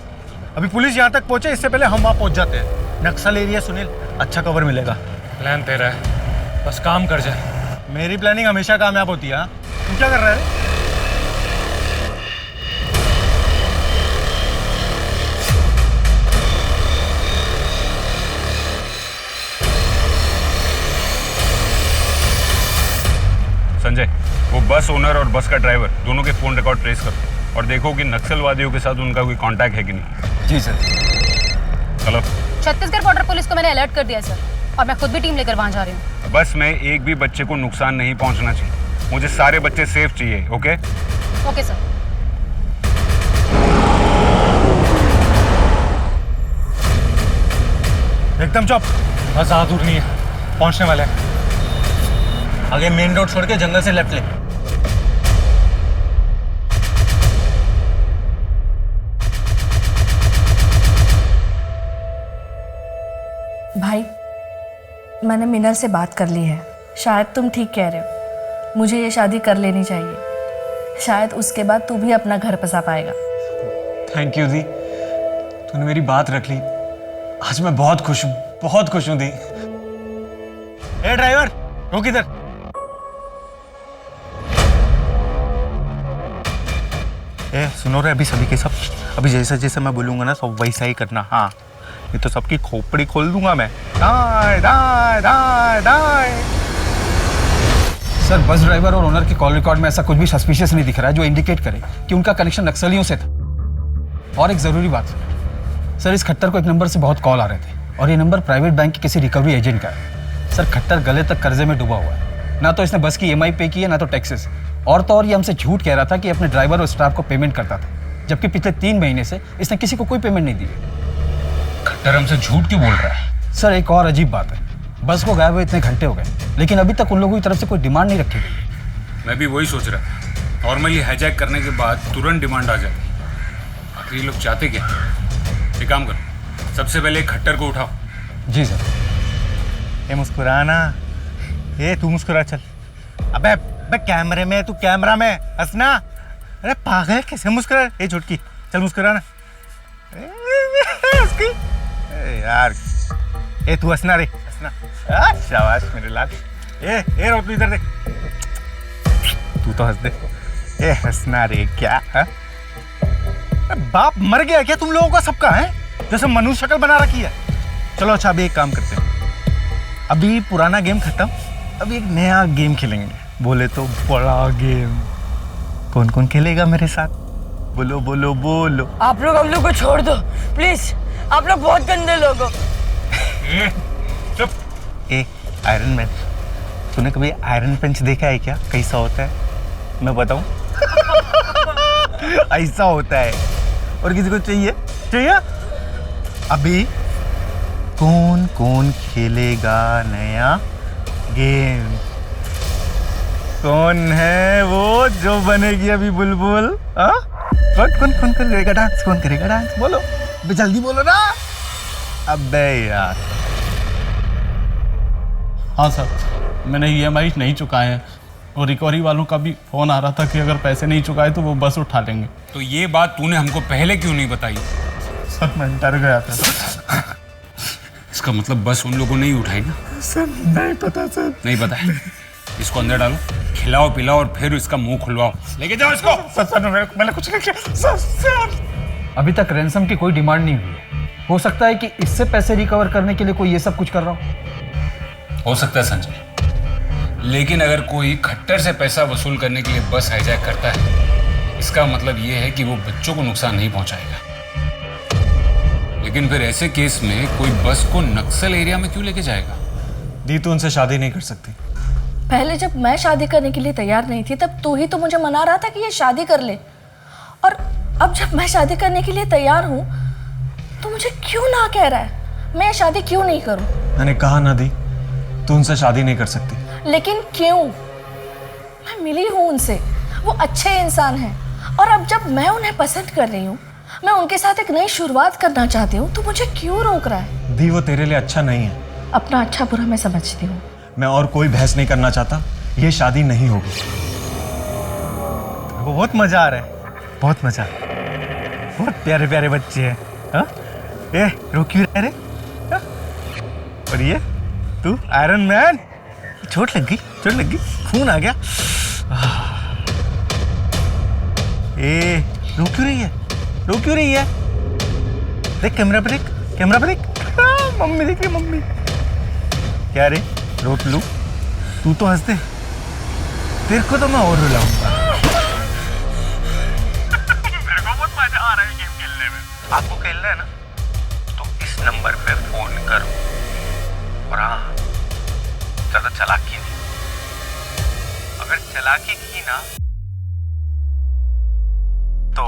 अभी पुलिस यहाँ तक पहुंचे इससे पहले हम वहाँ पहुंच जाते हैं। नक्सल एरिया सुनील, अच्छा कवर मिलेगा। प्लान तेरा है, बस काम कर जाए। मेरी प्लानिंग हमेशा कामयाब होती है। तू क्या कर रहा है? संजय, वो बस ओनर और बस का ड्राइवर दोनों के फोन रिकॉर्ड ट्रेस करो और देखो कि नक्सलवादियों के साथ उनका कोई कांटेक्ट है कि नहीं। जी सर। चलो। छत्तीसगढ़ बॉर्डर पुलिस को मैंने अलर्ट कर दिया सर, और मैं खुद भी टीम लेकर वहां जा रही हूँ। बस में एक भी बच्चे को नुकसान नहीं पहुंचना चाहिए। मुझे सारे बच्चे सेफ चाहिए। ओके? Okay sir. एकदम चुप, बस ज़्यादा दूर नहीं है, पहुंचने वाले हैं। आगे मेन रोड छोड़ के जंगल से लेफ्ट ले। भाई मैंने मिनल से बात कर ली है, शायद तुम ठीक कह रहे हो, मुझे ये शादी कर लेनी चाहिए। शायद उसके बाद तू भी अपना घर बसा पाएगा। थैंक यू दी, तूने मेरी बात रख ली। आज मैं बहुत खुश हूँ, बहुत खुश हूँ दी। ए ड्राइवर, रोक इधर। ए सुनो रे, अभी सभी के सब, अभी जैसा जैसा मैं बोलूँगा ना सब वैसा ही करना। हाँ, ये तो सबकी खोपड़ी खोल दूंगा मैं। दाएं दाएं दाएं दाएं। सर बस ड्राइवर और ओनर के कॉल रिकॉर्ड में ऐसा कुछ भी सस्पिशियस नहीं दिख रहा है जो इंडिकेट करे कि उनका कनेक्शन नक्सलियों से था। और एक ज़रूरी बात सर, इस खट्टर को एक नंबर से बहुत कॉल आ रहे थे और ये नंबर प्राइवेट बैंक के किसी रिकवरी एजेंट का है। सर खट्टर गले तक कर्जे में डूबा हुआ है, ना तो इसने बस की EMI पे की है ना तो टैक्सेस। और तो और ये हमसे झूठ कह रहा था कि अपने ड्राइवर और स्टाफ को पेमेंट करता था, जबकि पिछले 3 महीने से इसने किसी को कोई पेमेंट नहीं दी। खट्टर हमसे झूठ क्यों बोल रहा है? सर एक और अजीब बात है, बस को गायब हुए इतने घंटे हो गए लेकिन अभी तक उन लोगों की तरफ से कोई डिमांड नहीं रखी गई। मैं भी वही सोच रहा था। नॉर्मली हाईजैक करने के बाद तुरंत डिमांड आ जाती। आखिर ये लोग चाहते क्या? एक काम करो, सबसे पहले खट्टर को उठाओ। जी सर। ये मुस्कुराना, ये तू मुस्कुरा चल। अबे अबे कैमरे में, तू कैमरा में हंसना। अरे पागल कैसे मुस्कुरा? ये झुटकी चल मुस्कुराना। यार ए तू हंसना रे, हंसना। शाबाश मेरे लाल। ए रो, तू इधर देख। तू तो हंस दे। ए हंसना रे क्या है? बाप मर गया क्या तुम लोगों का सबका है? जैसे मनुष्य शक्ल बना रखी है। चलो अच्छा, अभी एक काम करते हैं। अभी पुराना गेम खत्म, अभी एक नया गेम खेलेंगे। बोले तो बड़ा गेम। कौन कौन खेलेगा मेरे साथ? बोलो बोलो बोलो। आप लोग हम लोग को छोड़ दो प्लीज, आप लोग बहुत गंदे लोग हो। चुप। ए आयरन मैन, तूने कभी आयरन पंच देखा है क्या? कैसा होता है मैं बताऊं? ऐसा होता है। और किसी को चाहिए? अभी कौन कौन खेलेगा नया गेम? कौन है वो जो बनेगी अभी बुलबुल? कौन करेगा डांस? कौन करेगा डांस? बोलो जल्दी बोलो ना। अबे यार। हाँ सर, मैंने EMI नहीं चुकाए हैं और रिकवरी वालों का भी फोन आ रहा था कि अगर पैसे नहीं चुकाए तो वो बस उठा लेंगे। तो ये बात तूने हमको पहले क्यों नहीं बताई? सर मैं डर गया था। इसका मतलब बस उन लोगों ने ही उठाई ना? सर नहीं पता सर। नहीं पता है? इसको अंदर डालो, खिलाओ पिलाओ और फिर इसका मुंह खुलवाओ। लेके जाओ इसको। सर मैंने कुछ नहीं किया सर। अभी तक रैंसम की कोई डिमांड नहीं हुई है। हो सकता है कि इससे पैसे रिकवर करने के लिए कोई ये सब कुछ कर रहा हो सकता है संजय, लेकिन अगर कोई खट्टर से पैसा वसूल करने के लिए बस हाईजैक करता है, इसका मतलब ये है कि वो बच्चों को नुकसान नहीं पहुंचाएगा। लेकिन फिर ऐसे केस में कोई बस को नक्सल एरिया में क्यों लेके जाएगा? दी तो उनसे शादी नहीं कर सकती। पहले जब मैं शादी करने के लिए तैयार नहीं थी तब तू ही तो मुझे मना रहा था कि ये शादी कर ले, और अब जब मैं शादी करने के लिए तैयार हूँ तो मुझे क्यों ना कह रहा है? मैं शादी क्यों नहीं करूँ? मैंने कहा ना दी, तू उनसे शादी नहीं कर सकती। लेकिन क्यों? मैं मिली हूँ उनसे, वो अच्छे इंसान हैं, और अब जब मैं उन्हें पसंद कर रही हूँ, मैं उनके साथ एक नई शुरुआत करना चाहती हूँ, तो मुझे क्यों रोक रहा है? दी वो तेरे लिए अच्छा नहीं है। अपना अच्छा बुरा मैं समझती हूँ। मैं और कोई बहस नहीं करना चाहता, ये शादी नहीं होगी। वो बहुत मजा आ रहा है, बहुत मजा। बहुत प्यारे प्यारे बच्चे हैं। हाँ? ए रो क्यों रह रे? हाँ? और ये तू आयरन मैन? चोट लग गई, खून आ गया। ए रो क्यों रही है? देख कैमरा पर देख। मम्मी देख रही, मम्मी। क्या रे रोक लू? तू तो हंस दे, तेरे को तो मैं और रुलाऊंगा। मेरे को बहुत मजा आ रहा है गेम खेलने में। आपको खेलना है ना तो इस नंबर पे फोन करो। और हाँ, ज्यादा चालाकी नहीं। अगर चालाकी की ना तो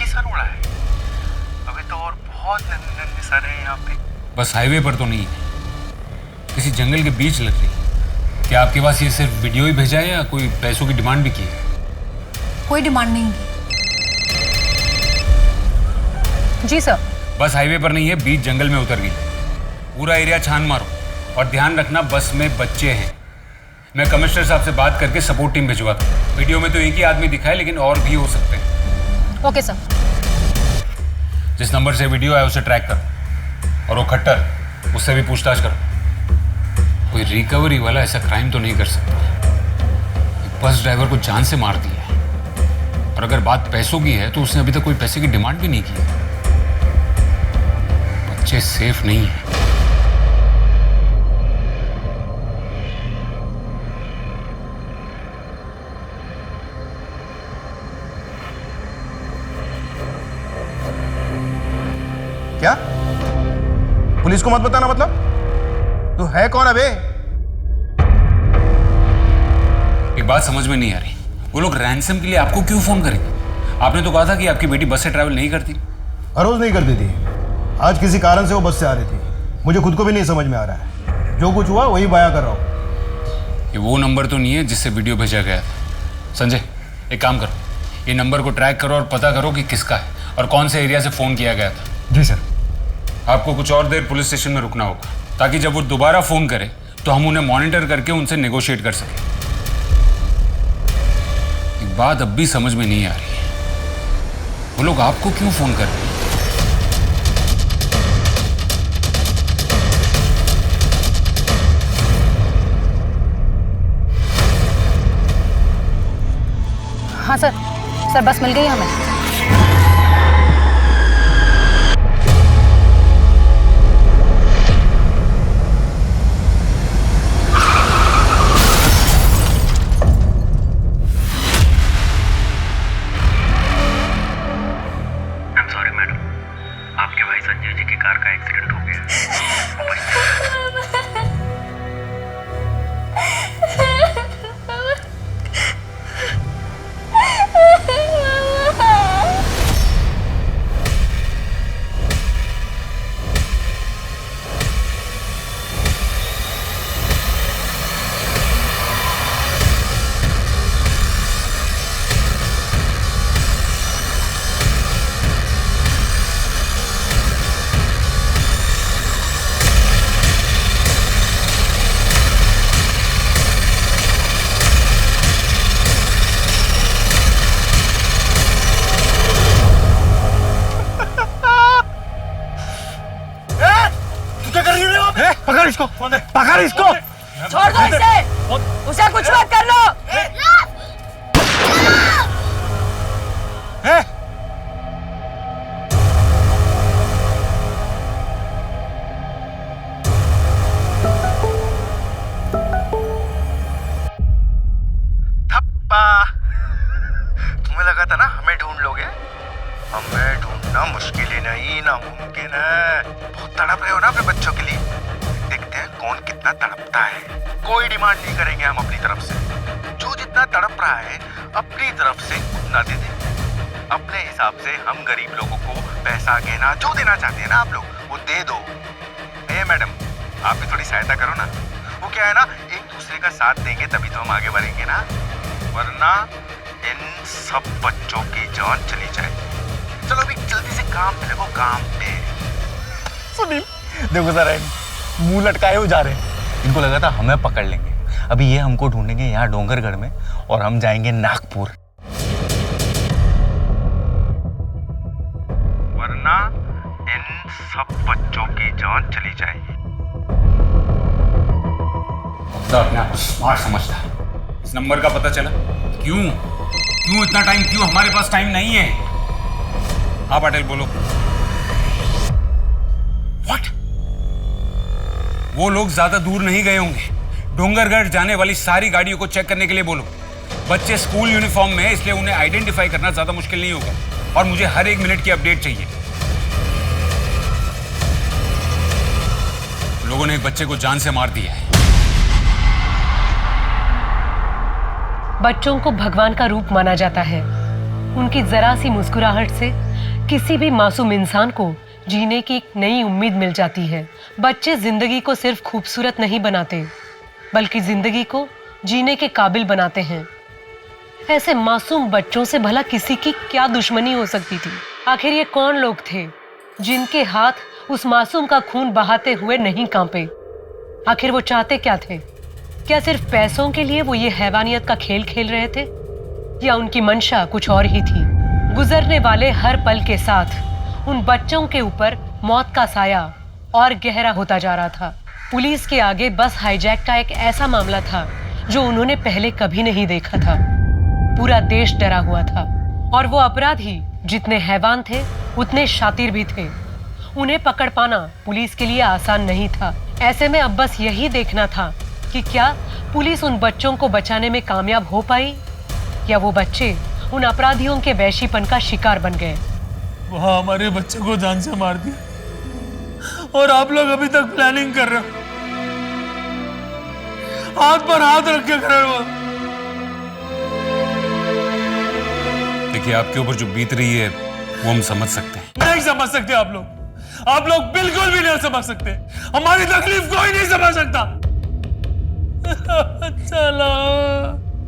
सर उड़ा है। अभी तो और बहुत नन्हे सर हैं यहाँ पे। बस हाईवे पर तो नहीं है, किसी जंगल के बीच लग रही। क्या आपके पास ये सिर्फ वीडियो ही भेजा है या कोई पैसों की डिमांड भी की है? कोई डिमांड नहीं की। जी सर। बस हाईवे पर नहीं है, बीच जंगल में उतर गई। पूरा एरिया छान मारो और ध्यान रखना बस में बच्चे हैं। मैं कमिश्नर साहब से बात करके सपोर्ट टीम भिजवाता हूँ। वीडियो में तो एक ही आदमी दिखा है, लेकिन और भी हो सकते हैं। Okay sir. जिस नंबर से वीडियो है उसे ट्रैक करो, और वो खट्टर, उससे भी पूछताछ करो। कोई रिकवरी वाला ऐसा क्राइम तो नहीं कर सकता। एक बस ड्राइवर को जान से मार दिया है, और अगर बात पैसों की है तो उसने अभी तक कोई पैसे की डिमांड भी नहीं की। बच्चे सेफ नहीं है। क्या? पुलिस को मत बताना मतलब? तू है कौन अबे? एक बात समझ में नहीं आ रही, वो लोग रैंसम के लिए आपको क्यों फोन करेंगे? आपने तो कहा था कि आपकी बेटी बस से ट्रैवल नहीं करती। हर रोज नहीं करती थी, आज किसी कारण से वो बस से आ रही थी। मुझे खुद को भी नहीं समझ में आ रहा है, जो कुछ हुआ वही बयां कर रहा हूँ। ये वो नंबर तो नहीं है जिससे वीडियो भेजा गया था। संजय, एक काम करो, ये नंबर को ट्रैक करो और पता करो कि किसका है और कौन से एरिया से फोन किया गया था। जी सर। आपको कुछ और देर पुलिस स्टेशन में रुकना होगा, ताकि जब वो दोबारा फोन करे तो हम उन्हें मॉनिटर करके उनसे नेगोशिएट कर सकें। एक बात अब भी समझ में नहीं आ रही है, वो लोग आपको क्यों फोन कर रहे हैं? हाँ सर बस मिल गई हमें। सॉरी मैडम, आपके भाई संजय जी की कार का एक्सीडेंट हो गया। पकड़ इसको, पकड़ इसको। छोड़ दो इसे, उसे कुछ मत कर लो। थप्पा, तुम्हें लगा था ना हमें ढूंढ लोगे? हमें ढूंढना मुश्किल ही नहीं, नामुमकिन है। बहुत तड़प रहे हो ना अपने बच्चों के लिए। देखते हैं कौन कितना तड़पता है। कोई डिमांड नहीं करेंगे हम अपनी तरफ से। जो जितना तड़प रहा है अपनी तरफ से उतना दे दे। अपने हिसाब से हम गरीब लोगों को पैसा गहना जो देना चाहते हैं ना आप लोग, वो दे दो। ए मैडम, आप भी थोड़ी सहायता करो ना। वो क्या है ना, एक दूसरे का साथ देंगे तभी तो हम आगे बढ़ेंगे ना, वरना इन सब बच्चों की जान चली जाए। चलो अभी जल्दी से काम पे लगो, काम पे। सुनील, देखो जरा, मुंह लटकाए हो जा रहे हैं। इनको लगा था हमें पकड़ लेंगे। अभी ये हमको ढूंढेंगे यहाँ डोंगरगढ़ में, और हम जाएंगे नागपुर। वरना इन सब बच्चों की जान चली जाएगी। अपने आप को स्मार्ट समझता है। इस नंबर का पता चला? क्यों इतना टाइम? क्यों हमारे पास टाइम नहीं है? हाँ पटेल बोलो। What? वो लोग ज्यादा दूर नहीं गए होंगे। डोंगरगढ़ जाने वाली सारी गाड़ियों को चेक करने के लिए बोलो। बच्चे स्कूल यूनिफॉर्म में है, इसलिए उन्हें आइडेंटिफाई करना ज्यादा मुश्किल नहीं होगा। और मुझे हर 1 मिनट की अपडेट चाहिए। लोगों ने एक बच्चे को जान से मार दिया है। बच्चों को भगवान का रूप माना जाता है। उनकी जरा सी मुस्कुराहट से किसी भी मासूम इंसान को जीने की एक नई उम्मीद मिल जाती है। बच्चे जिंदगी को सिर्फ खूबसूरत नहीं बनाते, बल्कि जिंदगी को जीने के काबिल बनाते हैं। ऐसे मासूम बच्चों से भला किसी की क्या दुश्मनी हो सकती थी? आखिर ये कौन लोग थे जिनके हाथ उस मासूम का खून बहाते हुए नहीं कांपे? आखिर वो चाहते क्या थे? क्या सिर्फ पैसों के लिए वो ये हैवानियत का खेल खेल रहे थे, या उनकी मंशा कुछ और ही थी? गुजरने वाले हर पल के साथ उन बच्चों के ऊपर मौत का साया और गहरा होता जा रहा था। पुलिस के आगे बस हाईजैक का एक ऐसा मामला था जो उन्होंने पहले कभी नहीं देखा था। पूरा देश डरा हुआ था, और वो अपराधी जितने हैवान थे उतने शातिर भी थे। उन्हें पकड़ पाना पुलिस के लिए आसान नहीं था। ऐसे में अब बस यही देखना था कि क्या पुलिस उन बच्चों को बचाने में कामयाब हो पाई, या वो बच्चे उन अपराधियों के वैशीपन का शिकार बन गए। वहाँ हमारे बच्चे को जान से मार दिया, और आप लोग अभी तक प्लानिंग कर रहे हो। हाथ पर हाथ रख के खड़े हो। देखिए, आपके ऊपर जो बीत रही है वो हम समझ सकते हैं। नहीं समझ सकते आप लोग बिल्कुल भी नहीं समझ सकते। हमारी तकलीफ कोई नहीं समझ सकता। चलो।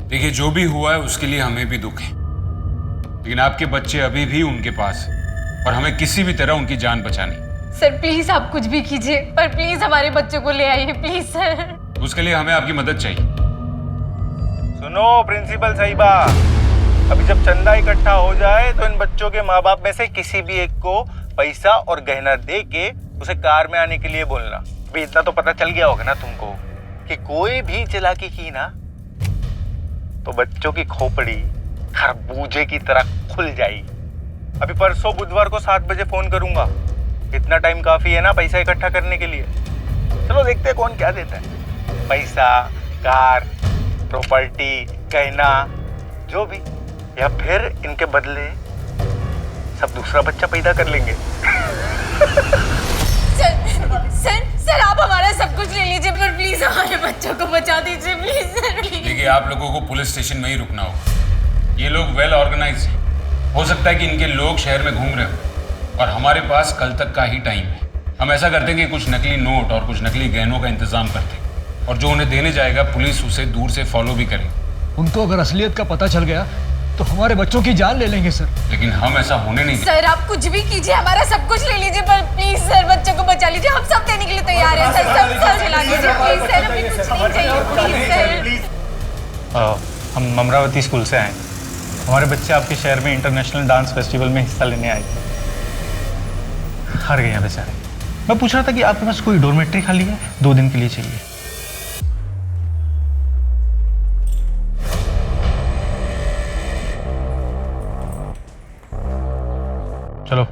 देखिए, जो भी हुआ है उसके लिए हमें भी दुख है, लेकिन आपके बच्चे अभी भी उनके पास है, और हमें किसी भी तरह उनकी जान बचानी। सर प्लीज आप कुछ भी कीजिए, पर प्लीज हमारे बच्चों को ले आइए प्लीज सर। उसके लिए हमें आपकी मदद चाहिए। सुनो प्रिंसिपल साहिबा, अभी जब चंदा इकट्ठा हो जाए तो इन बच्चों के माँ बाप में से किसी भी एक को पैसा और गहना दे के उसे कार में आने के लिए बोलना। अभी इतना तो पता चल गया होगा ना तुमको कि कोई भी चालाकी की ना तो बच्चों की खोपड़ी खरबूजे की तरह खुल जाएगी। अभी परसों बुधवार को 7 बजे फोन करूंगा। इतना टाइम काफी है ना पैसा इकट्ठा करने के लिए। चलो देखते हैं कौन क्या देता है, पैसा, कार, प्रॉपर्टी, गहना, जो भी, या फिर इनके बदले सब दूसरा बच्चा पैदा कर लेंगे। सर आप हमारा सब कुछ ले लीजिए पर प्लीज हमारे बच्चों को बचा दीजिए प्लीज सर। देखिए आप लोगों को पुलिस स्टेशन में ही रुकना होगा। ये लोग वेल ऑर्गेनाइज्ड हैं। हो सकता है कि इनके लोग शहर में घूम रहे हो और हमारे पास कल तक का ही टाइम है। हम ऐसा करते हैं कि कुछ नकली नोट और कुछ नकली गहनों का इंतजाम करते हैं और जो उन्हें देने जाएगा पुलिस उसे दूर से फॉलो भी करेगी। उनको अगर असलियत का पता चल गया तो हमारे बच्चों की जान ले लेंगे सर। लेकिन हम ऐसा होने नहीं देंगे। सर आप कुछ भी कीजिए, हमारा सब कुछ ले लीजिए पर प्लीज सर बच्चों को बचा लीजिए। हम सब देने के लिए तैयार हैं सर। सब चला दीजिए प्लीज सर, हमें कुछ नहीं चाहिए प्लीज सर। हम अमरावती स्कूल से आए। हमारे बच्चे आपके शहर में इंटरनेशनल डांस फेस्टिवल में हिस्सा लेने आए थे, हार गए हैं बेचारे। मैं पूछ रहा था कि आपके पास कोई डॉर्मेट्री खाली है? 2 दिन के लिए चाहिए। चलो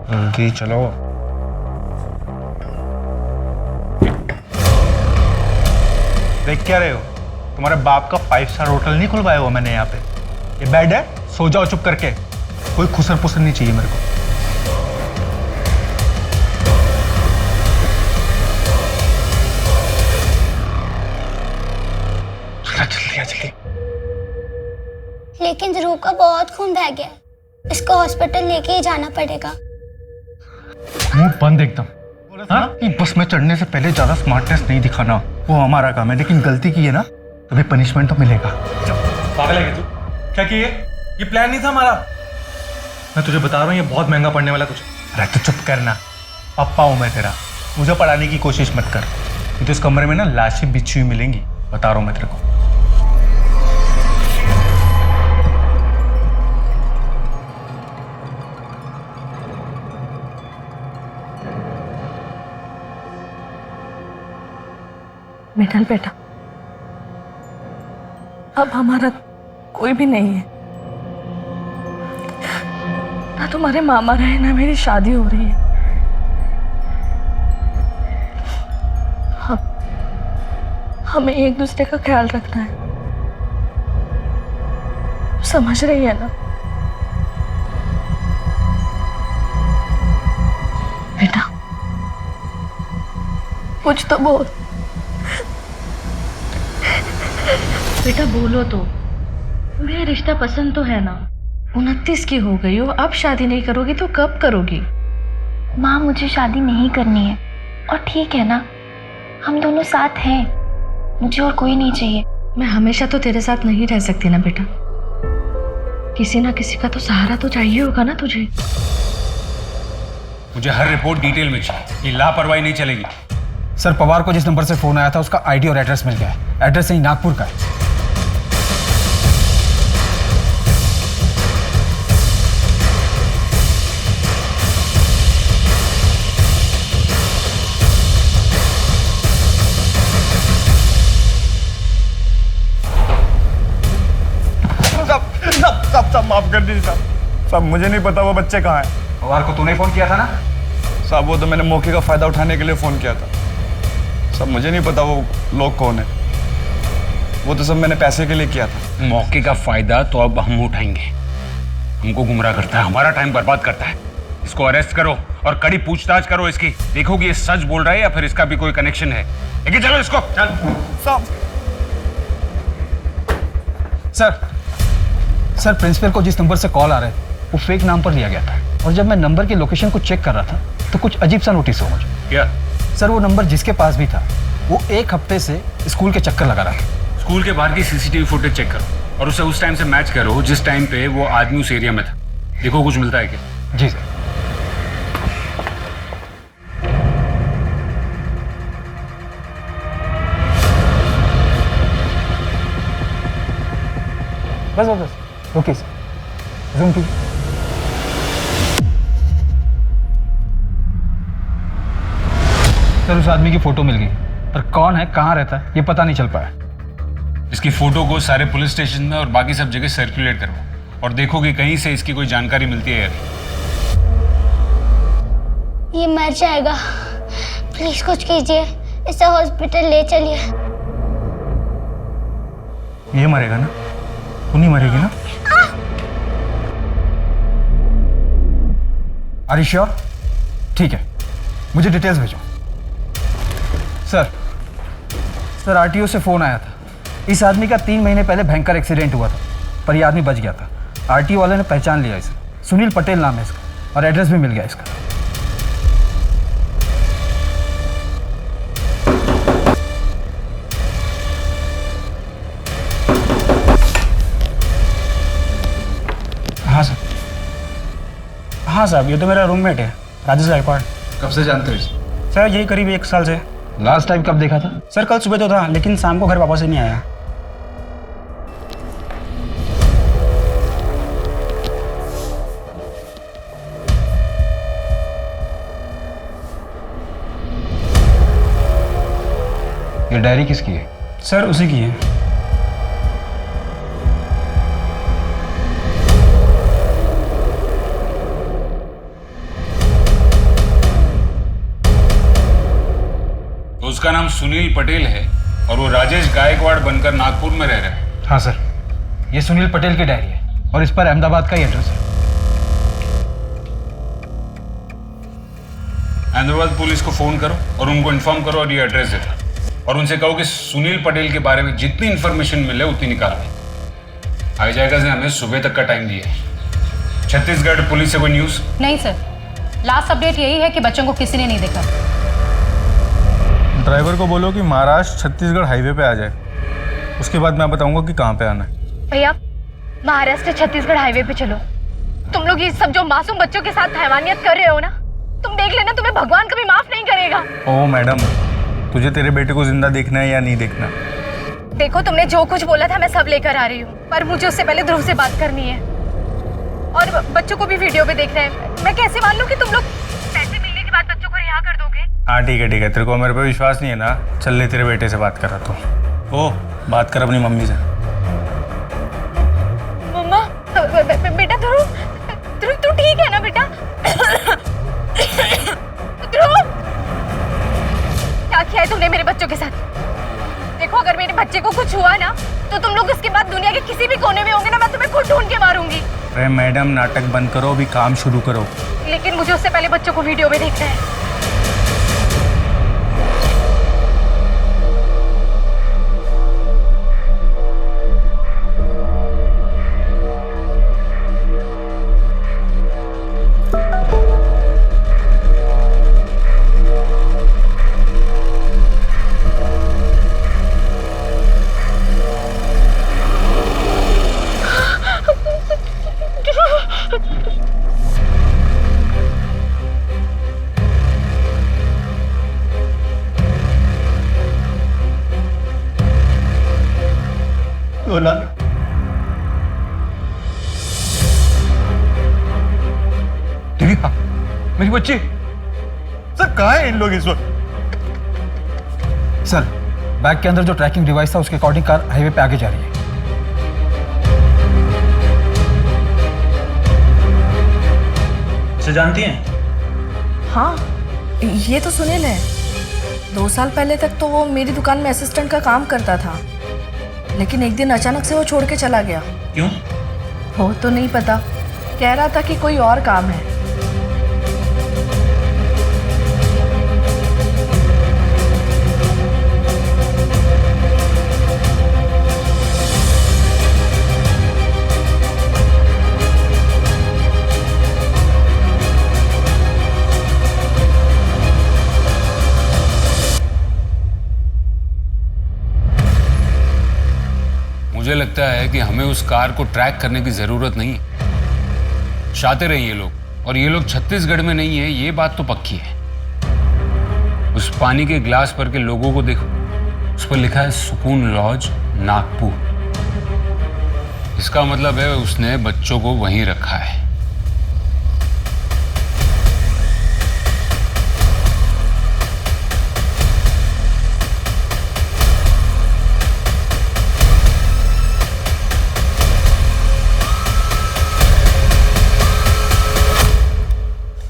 जल्दी चलो। देख क्या रहे हो? तुम्हारे बाप का 5 स्टार होटल नहीं खुलवाया हुआ मैंने यहाँ पे। ये बेड है, सो जाओ चुप करके। कोई खुसर पुसर नहीं चाहिए मेरे को। जल्दी। लेकिन ध्रुव का बहुत खून बह गया है, इसको हॉस्पिटल लेके ही जाना पड़ेगा। मुंह बंद एकदम। हाँ? कि बस में चढ़ने से पहले ज्यादा स्मार्टनेस नहीं दिखाना, वो हमारा काम है। लेकिन गलती की है ना तो भी पनिशमेंट तो मिलेगा। पागल है तू? क्या किए? ये प्लान नहीं था हमारा। मैं तुझे बता रहा हूँ ये बहुत महंगा पड़ने वाला कुछ। अरे तो चुप करना, पप्पा हूँ मैं तेरा। मुझे पढ़ाने की कोशिश मत कर। तो इस कमरे में ना लाशें बिछी हुई मिलेंगी, बता रहा हूँ मैं तेरे को। मिठल बेटा, अब हमारा कोई भी नहीं है। ना तुम्हारे मामा रहे, ना मेरी शादी हो रही है। हमें एक दूसरे का ख्याल रखना है, समझ रही है ना? बेटा कुछ तो बोल। बेटा बोलो तो। तुम्हें रिश्ता पसंद तो है ना? 29 की हो गई हो, अब शादी नहीं करोगी तो कब करोगी? माँ मुझे शादी नहीं करनी है और ठीक है ना, हम दोनों साथ हैं, मुझे और कोई नहीं चाहिए। मैं हमेशा तो तेरे साथ नहीं रह सकती ना बेटा, किसी ना किसी का तो सहारा तो चाहिए होगा ना तुझे। मुझे हर रिपोर्ट डिटेल में चाहिए, ये लापरवाही नहीं चलेगी। सर पवार को जिस नंबर से फोन आया था उसका आईडी और एड्रेस मिल गया है। एड्रेस यही नागपुर का है। साहब माफ कर दीजिए साहब, मुझे नहीं पता वो बच्चे कहाँ हैं। पवार को तूने फोन किया था ना? साहब वो तो मैंने मौके का फायदा उठाने के लिए फोन किया था। सब मुझे नहीं पता वो लोग कौन है, वो तो सब मैंने पैसे के लिए किया था। मौके का फायदा तो अब हम उठाएंगे। हमको गुमराह करता है, हमारा टाइम बर्बाद करता है। इसको अरेस्ट करो और कड़ी पूछताछ करो इसकी। देखो कि ये सच बोल रहा है या फिर इसका भी कोई कनेक्शन है। लेकिन चलो इसको, चल। सर प्रिंसिपल को जिस नंबर से कॉल आ रहे थे वो फेक नाम पर लिया गया था, और जब मैं नंबर की लोकेशन को चेक कर रहा था तो कुछ अजीब सा नोटिस हो मुझे। क्या? सर वो नंबर जिसके पास भी था वो 1 हफ्ते से स्कूल के चक्कर लगा रहा था। स्कूल के बाहर की सीसीटीवी फुटेज चेक करो और उसे उस टाइम से मैच करो जिस टाइम पे वो आदमी उस एरिया में था। देखो कुछ मिलता है क्या? जी सर। बस बस बस ओके सर, जूम कीजिए। सर उस आदमी की फोटो मिल गई, पर कौन है, कहाँ रहता है, ये पता नहीं चल पाया। इसकी फोटो को सारे पुलिस स्टेशन में और बाकी सब जगह सर्कुलेट करो और देखो कि कहीं से इसकी कोई जानकारी मिलती है या नहीं। ये मर जाएगा, प्लीज कुछ कीजिए, इसे हॉस्पिटल ले चलिए। ये मरेगा ना, तू नहीं मरेगी ना? Are you sure? ठीक है, मुझे डिटेल्स भेजो। सर आरटीओ से फोन आया था, इस आदमी का 3 महीने पहले भयंकर एक्सीडेंट हुआ था, पर यह आदमी बच गया था। आरटीओ वाले ने पहचान लिया इसे, सुनील पटेल नाम है इसका, और एड्रेस भी मिल गया इसका। हाँ साहब, ये तो मेरा रूममेट है, राजेश गायकवाड़। कब से जानते हो इसे? सर यही करीब 1 साल से। लास्ट टाइम कब देखा था? सर कल सुबह तो था, लेकिन शाम को घर वापस ही नहीं आया। ये डायरी किसकी है? सर उसी की है। उसका नाम सुनील पटेल है और वो राजेश गायकवाड़ बनकर नागपुर में रह रहा है। हाँ सर, ये सुनील पटेल की डायरी है और इस पर अहमदाबाद का ही एड्रेस है। अहमदाबाद पुलिस को फोन करो और उनको इन्फॉर्म करो और ये एड्रेस दे दो और उनसे कहो कि सुनील पटेल के बारे में जितनी इंफॉर्मेशन मिले उतनी निकाल लें। हाईजैकर से हमें सुबह तक का टाइम दिया है। छत्तीसगढ़ पुलिस से कोई न्यूज? नहीं सर, लास्ट अपडेट यही है कि बच्चों को किसी ने नहीं देखा। ड्राइवर को बोलो कि महाराष्ट्र छत्तीसगढ़ हाईवे पे आ जाए, उसके बाद मैं बताऊंगा कि कहाँ पे आना है। भैया महाराष्ट्र छत्तीसगढ़ हाईवे पे चलो। तुम लोग ये सब जो मासूम बच्चों के साथ हैवानियत कर रहे हो ना, तुम देख लेना, तुम्हें भगवान कभी माफ नहीं करेगा। ओ मैडम, तुझे तेरे बेटे को जिंदा देखना है या नहीं देखना? देखो तुमने जो कुछ बोला था मैं सब लेकर आ रही हूँ, पर मुझे उससे पहले ध्रुव से बात करनी है और बच्चों को भी वीडियो पे देखना है। मैं कैसे मान लूँ कि तुम लोग पैसे मिलने के बाद बच्चों को रिहा कर दोगे? हाँ ठीक है, तेरे को मेरे पे विश्वास नहीं है ना? चल ले तेरे बेटे से बात करा तू। ओ बात कर अपनी मम्मी से। मम्मा, बेटा ध्रुव, तू ठीक है ना बेटा? ध्रुव, क्या किया है तुमने मेरे बच्चों के साथ? देखो अगर मेरे बच्चे को कुछ हुआ ना तो तुम लोग उसके बाद दुनिया के किसी भी कोने में होंगे ना, मैं तुम्हें खुद ढूंढ के मारूंगी। अरे मैडम, नाटक बंद करो, अभी काम शुरू करो। लेकिन मुझे उससे पहले बच्चों को वीडियो में देखना है। दीपिका, मेरी बच्ची। सर कहाँ है इन लोग इस वक्त? सर बैग के अंदर जो ट्रैकिंग डिवाइस था उसके अकॉर्डिंग कार हाईवे पे आगे जा रही है। जानती हैं? हाँ, ये तो सुनील है। 2 साल पहले तक तो वो मेरी दुकान में असिस्टेंट का काम करता था, लेकिन एक दिन अचानक से वो छोड़ के चला गया। क्यों? वो तो नहीं पता, कह रहा था कि कोई और काम है। मुझे लगता है कि हमें उस कार को ट्रैक करने की जरूरत नहीं है। शातिर हैं ये लोग, और ये लोग छत्तीसगढ़ में नहीं है, ये बात तो पक्की है। उस पानी के ग्लास पर के लोगों को देखो, उस पर लिखा है सुकून लॉज नागपुर। इसका मतलब है उसने बच्चों को वहीं रखा है।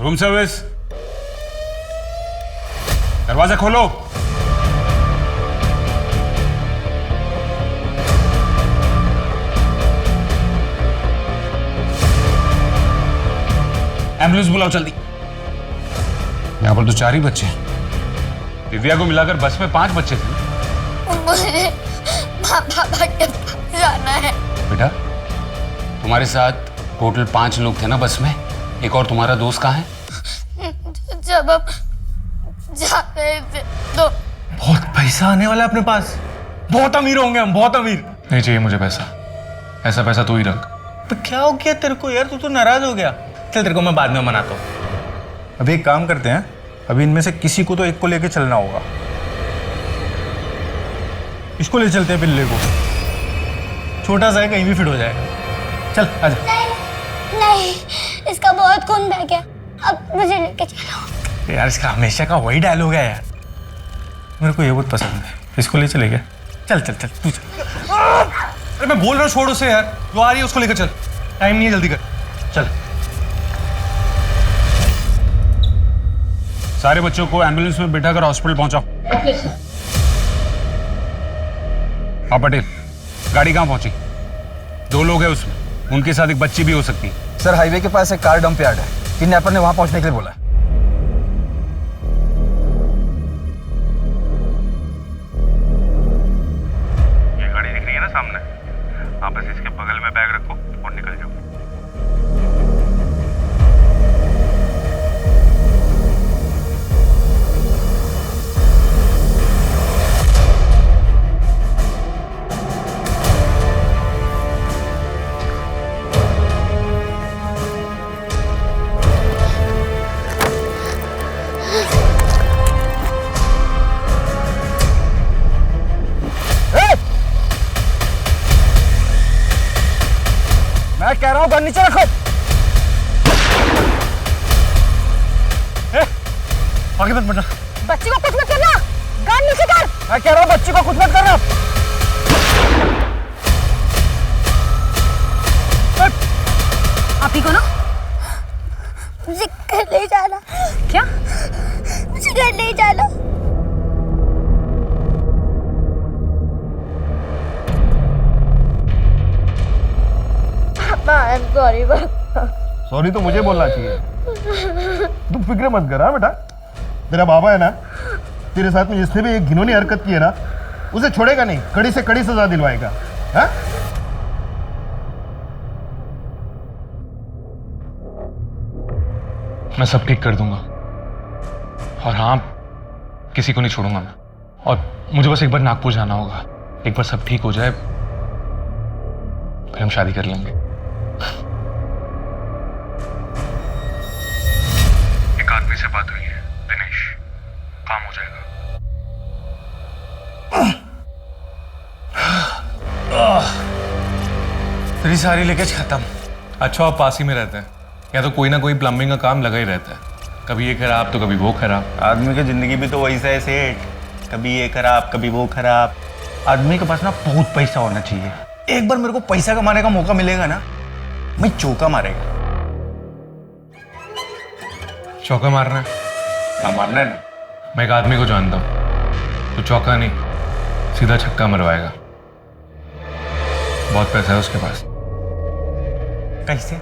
रूम सर्विस, दरवाजा खोलो। एम्बुलेंस बुलाओ जल्दी। यहाँ पर तो 4 ही बच्चे हैं। दिव्या को मिलाकर बस में 5 बच्चे थे। मुझे पापा के पास जाना है। बेटा, तुम्हारे साथ टोटल 5 लोग थे ना बस में? एक और तुम्हारा दोस्त कहाँ है? जब हम जा रहे थे तो बहुत पैसा आने वाला है अपने पास, बहुत अमीर होंगे हम, बहुत अमीर। नहीं चाहिए मुझे पैसा, ऐसा पैसा तू ही रख। तो क्या हो गया तेरे को यार, तू तो नाराज हो गया। चल तेरे को मैं बाद में मनाता हूँ। अभी एक काम करते हैं, अभी इनमें से किसी को तो एक को लेके चलना होगा। इसको ले चलते हैं, पिल्ले को। छोटा सा है, कहीं भी फिट हो जाएगा। चल आजा। नहीं, इसका बहुत खून बह गया, अब मुझे लेके चलो। यार इसका हमेशा का वही डायलॉग है यार, मेरे को ये बहुत पसंद है। इसको ले चले गया। चल चल चल तू चल। अरे मैं बोल रहा हूँ छोड़ उसे यार, जो आ रही है उसको लेकर चल, टाइम नहीं है, जल्दी कर। चल। सारे बच्चों को एम्बुलेंस में बिठाकर हॉस्पिटल पहुंचाओ। हाँ पटेल, गाड़ी कहाँ पहुंची? 2 लोग हैं उसमें, उनके साथ एक बच्ची भी हो सकती है। सर हाईवे के पास एक कार डंप यार्ड है, किडनैपर ने वहां पहुंचने के लिए बोला है। ये गाड़ी दिख रही है ना सामने, आप बस इसके बगल में बैग रखो और निकल जाओ। मैं कह रहा हूँ गन नीचे रखो। आगे मत बढ़ना। बच्ची को कुछ मत करना, गन नीचे कर। मैं कह रहा हूँ बच्ची को कुछ मत करना। आप ही को ना मुझे घर ले जाना। क्या? मुझे घर ले जाना। सॉरी सॉरी तो मुझे बोलना चाहिए। तुम फिक्र मत कर। बेटा, तेरा बाबा है ना, तेरे साथ में जिसने भी एक घिनौनी हरकत की है ना, उसे छोड़ेगा नहीं, कड़ी से कड़ी सजा दिलवाएगा। हाँ? मैं सब ठीक कर दूंगा, और हाँ, किसी को नहीं छोड़ूंगा मैं। और मुझे बस एक बार नागपुर जाना होगा, एक बार सब ठीक हो जाए फिर हम शादी कर लेंगे। एक आदमी से बात हुई है, दिनेश, काम हो जाएगा। तेरी सारी लीकेज खत्म। अच्छा आप पास ही में रहते हैं, या तो कोई ना कोई प्लम्बिंग का काम लगा ही रहता है। कभी ये खराब तो कभी वो खराब। आदमी की जिंदगी भी तो वैसा है सेठ, कभी ये खराब कभी वो खराब। आदमी के पास ना बहुत पैसा होना चाहिए। एक बार मेरे को पैसा कमाने का मौका मिलेगा ना, मैं चौका मारेगा। चौका मारना है? क्या मारना है ना? मैं एक आदमी को जानता हूं, तो चौका नहीं सीधा छक्का मरवाएगा। बहुत पैसा है उसके पास। कैसे?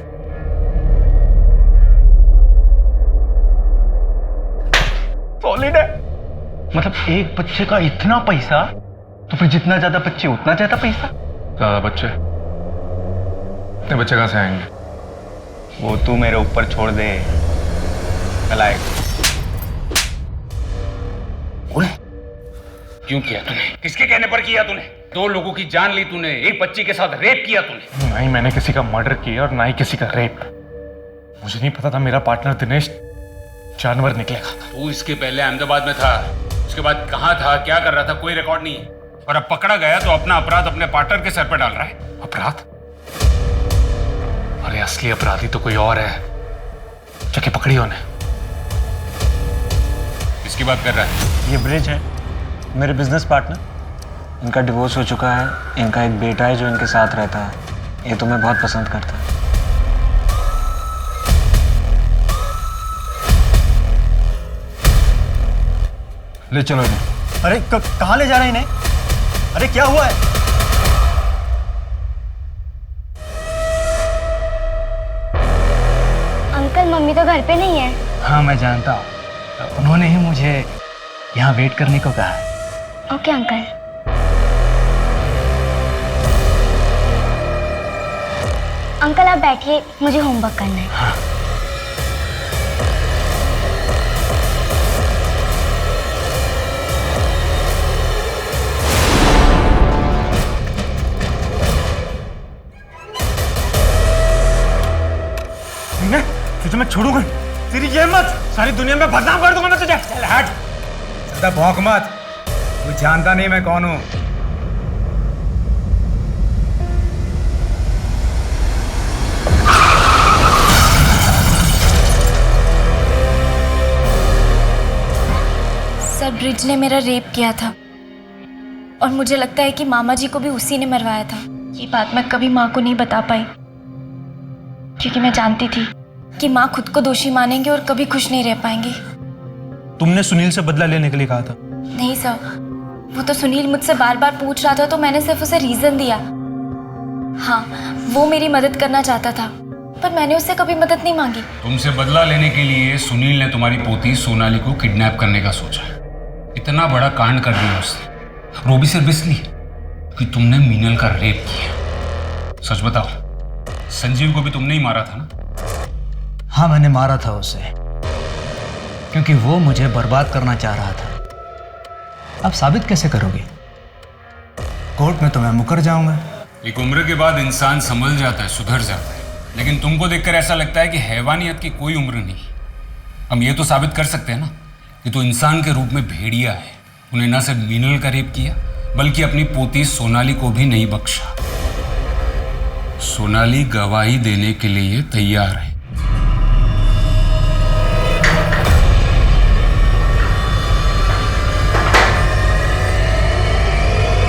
सॉलिड है। मतलब एक बच्चे का इतना पैसा, तो फिर जितना ज्यादा बच्चे उतना ज्यादा पैसा। ज्यादा बच्चे? इतने बच्चे कहां से आएंगे? वो तू मेरे ऊपर छोड़ दे। चलाए। क्यों किया तूने? किसके कहने पर किया तूने? 2 लोगों की जान ली तूने, एक बच्ची के साथ रेप किया तूने। ना ही मैंने किसी का मर्डर किया और ना ही किसी का रेप। मुझे नहीं पता था मेरा पार्टनर दिनेश जानवर निकलेगा। तू इसके पहले अहमदाबाद में था, उसके बाद कहां था, क्या कर रहा था, कोई रिकॉर्ड नहीं है। और अब पकड़ा गया तो अपना अपराध अपने पार्टनर के सर पर डाल रहा है। अपराध? अरे असली अपराधी तो कोई और है। चके पकड़ी उन्हें। किसकी बात कर रहा है? ये ब्रिज है, मेरे बिजनेस पार्टनर। इनका डिवोर्स हो चुका है, इनका एक बेटा है जो इनके साथ रहता है। ये तुम्हें बहुत पसंद करता है। ले चलो इन्हें। अरे कहाँ ले जा रहे हैं इन्हें? अरे क्या हुआ है? अंकल मम्मी तो घर पे नहीं है। हाँ मैं जानता हूँ, उन्होंने ही मुझे यहाँ वेट करने को कहा है। Okay uncle. अंकल आप बैठिए, मुझे होमवर्क करना है। हाँ। तुझे मैं छोड़ूंगा, तेरी ये मत, सारी दुनिया में बदनाम कर दूंगा मैं तुझे। चल हट, ज्यादा भौंक मत, तू जानता नहीं मैं कौन हूं। सर ब्रिज ने मेरा रेप किया था और मुझे लगता है कि मामा जी को भी उसी ने मरवाया था। ये बात मैं कभी माँ को नहीं बता पाई क्योंकि मैं जानती थी कि माँ खुद को दोषी मानेंगे और कभी खुश नहीं रह पाएंगे। तुमने सुनील से बदला लेने के लिए कहा था? नहीं सर, वो तो सुनील मुझसे बार बार पूछ रहा था तो मैंने सिर्फ उसे रीजन दिया। हाँ, वो मेरी मदद करना चाहता था पर मैंने उससे कभी मदद नहीं मांगी। तुमसे बदला लेने के लिए सुनील ने तुम्हारी पोती सोनाली को किडनैप करने का सोचा। इतना बड़ा कांड कर दिया उसने, वो भी सिर्फ इसलिए कि तुमने मीनल का रेप किया। सच बताओ, संजीव को भी तुमने ही मारा था ना? हाँ मैंने मारा था उसे क्योंकि वो मुझे बर्बाद करना चाह रहा था। अब साबित कैसे करोगे? कोर्ट में तो मैं मुकर जाऊंगा। एक उम्र के बाद इंसान संभल जाता है, सुधर जाता है, लेकिन तुमको देखकर ऐसा लगता है कि हैवानियत की कोई उम्र नहीं। हम ये तो साबित कर सकते हैं ना कि तू इंसान के रूप में भेड़िया है। उन्हें न सिर्फ मीनल का रेप किया बल्कि अपनी पोती सोनाली को भी नहीं बख्शा। सोनाली गवाही देने के लिए तैयार है।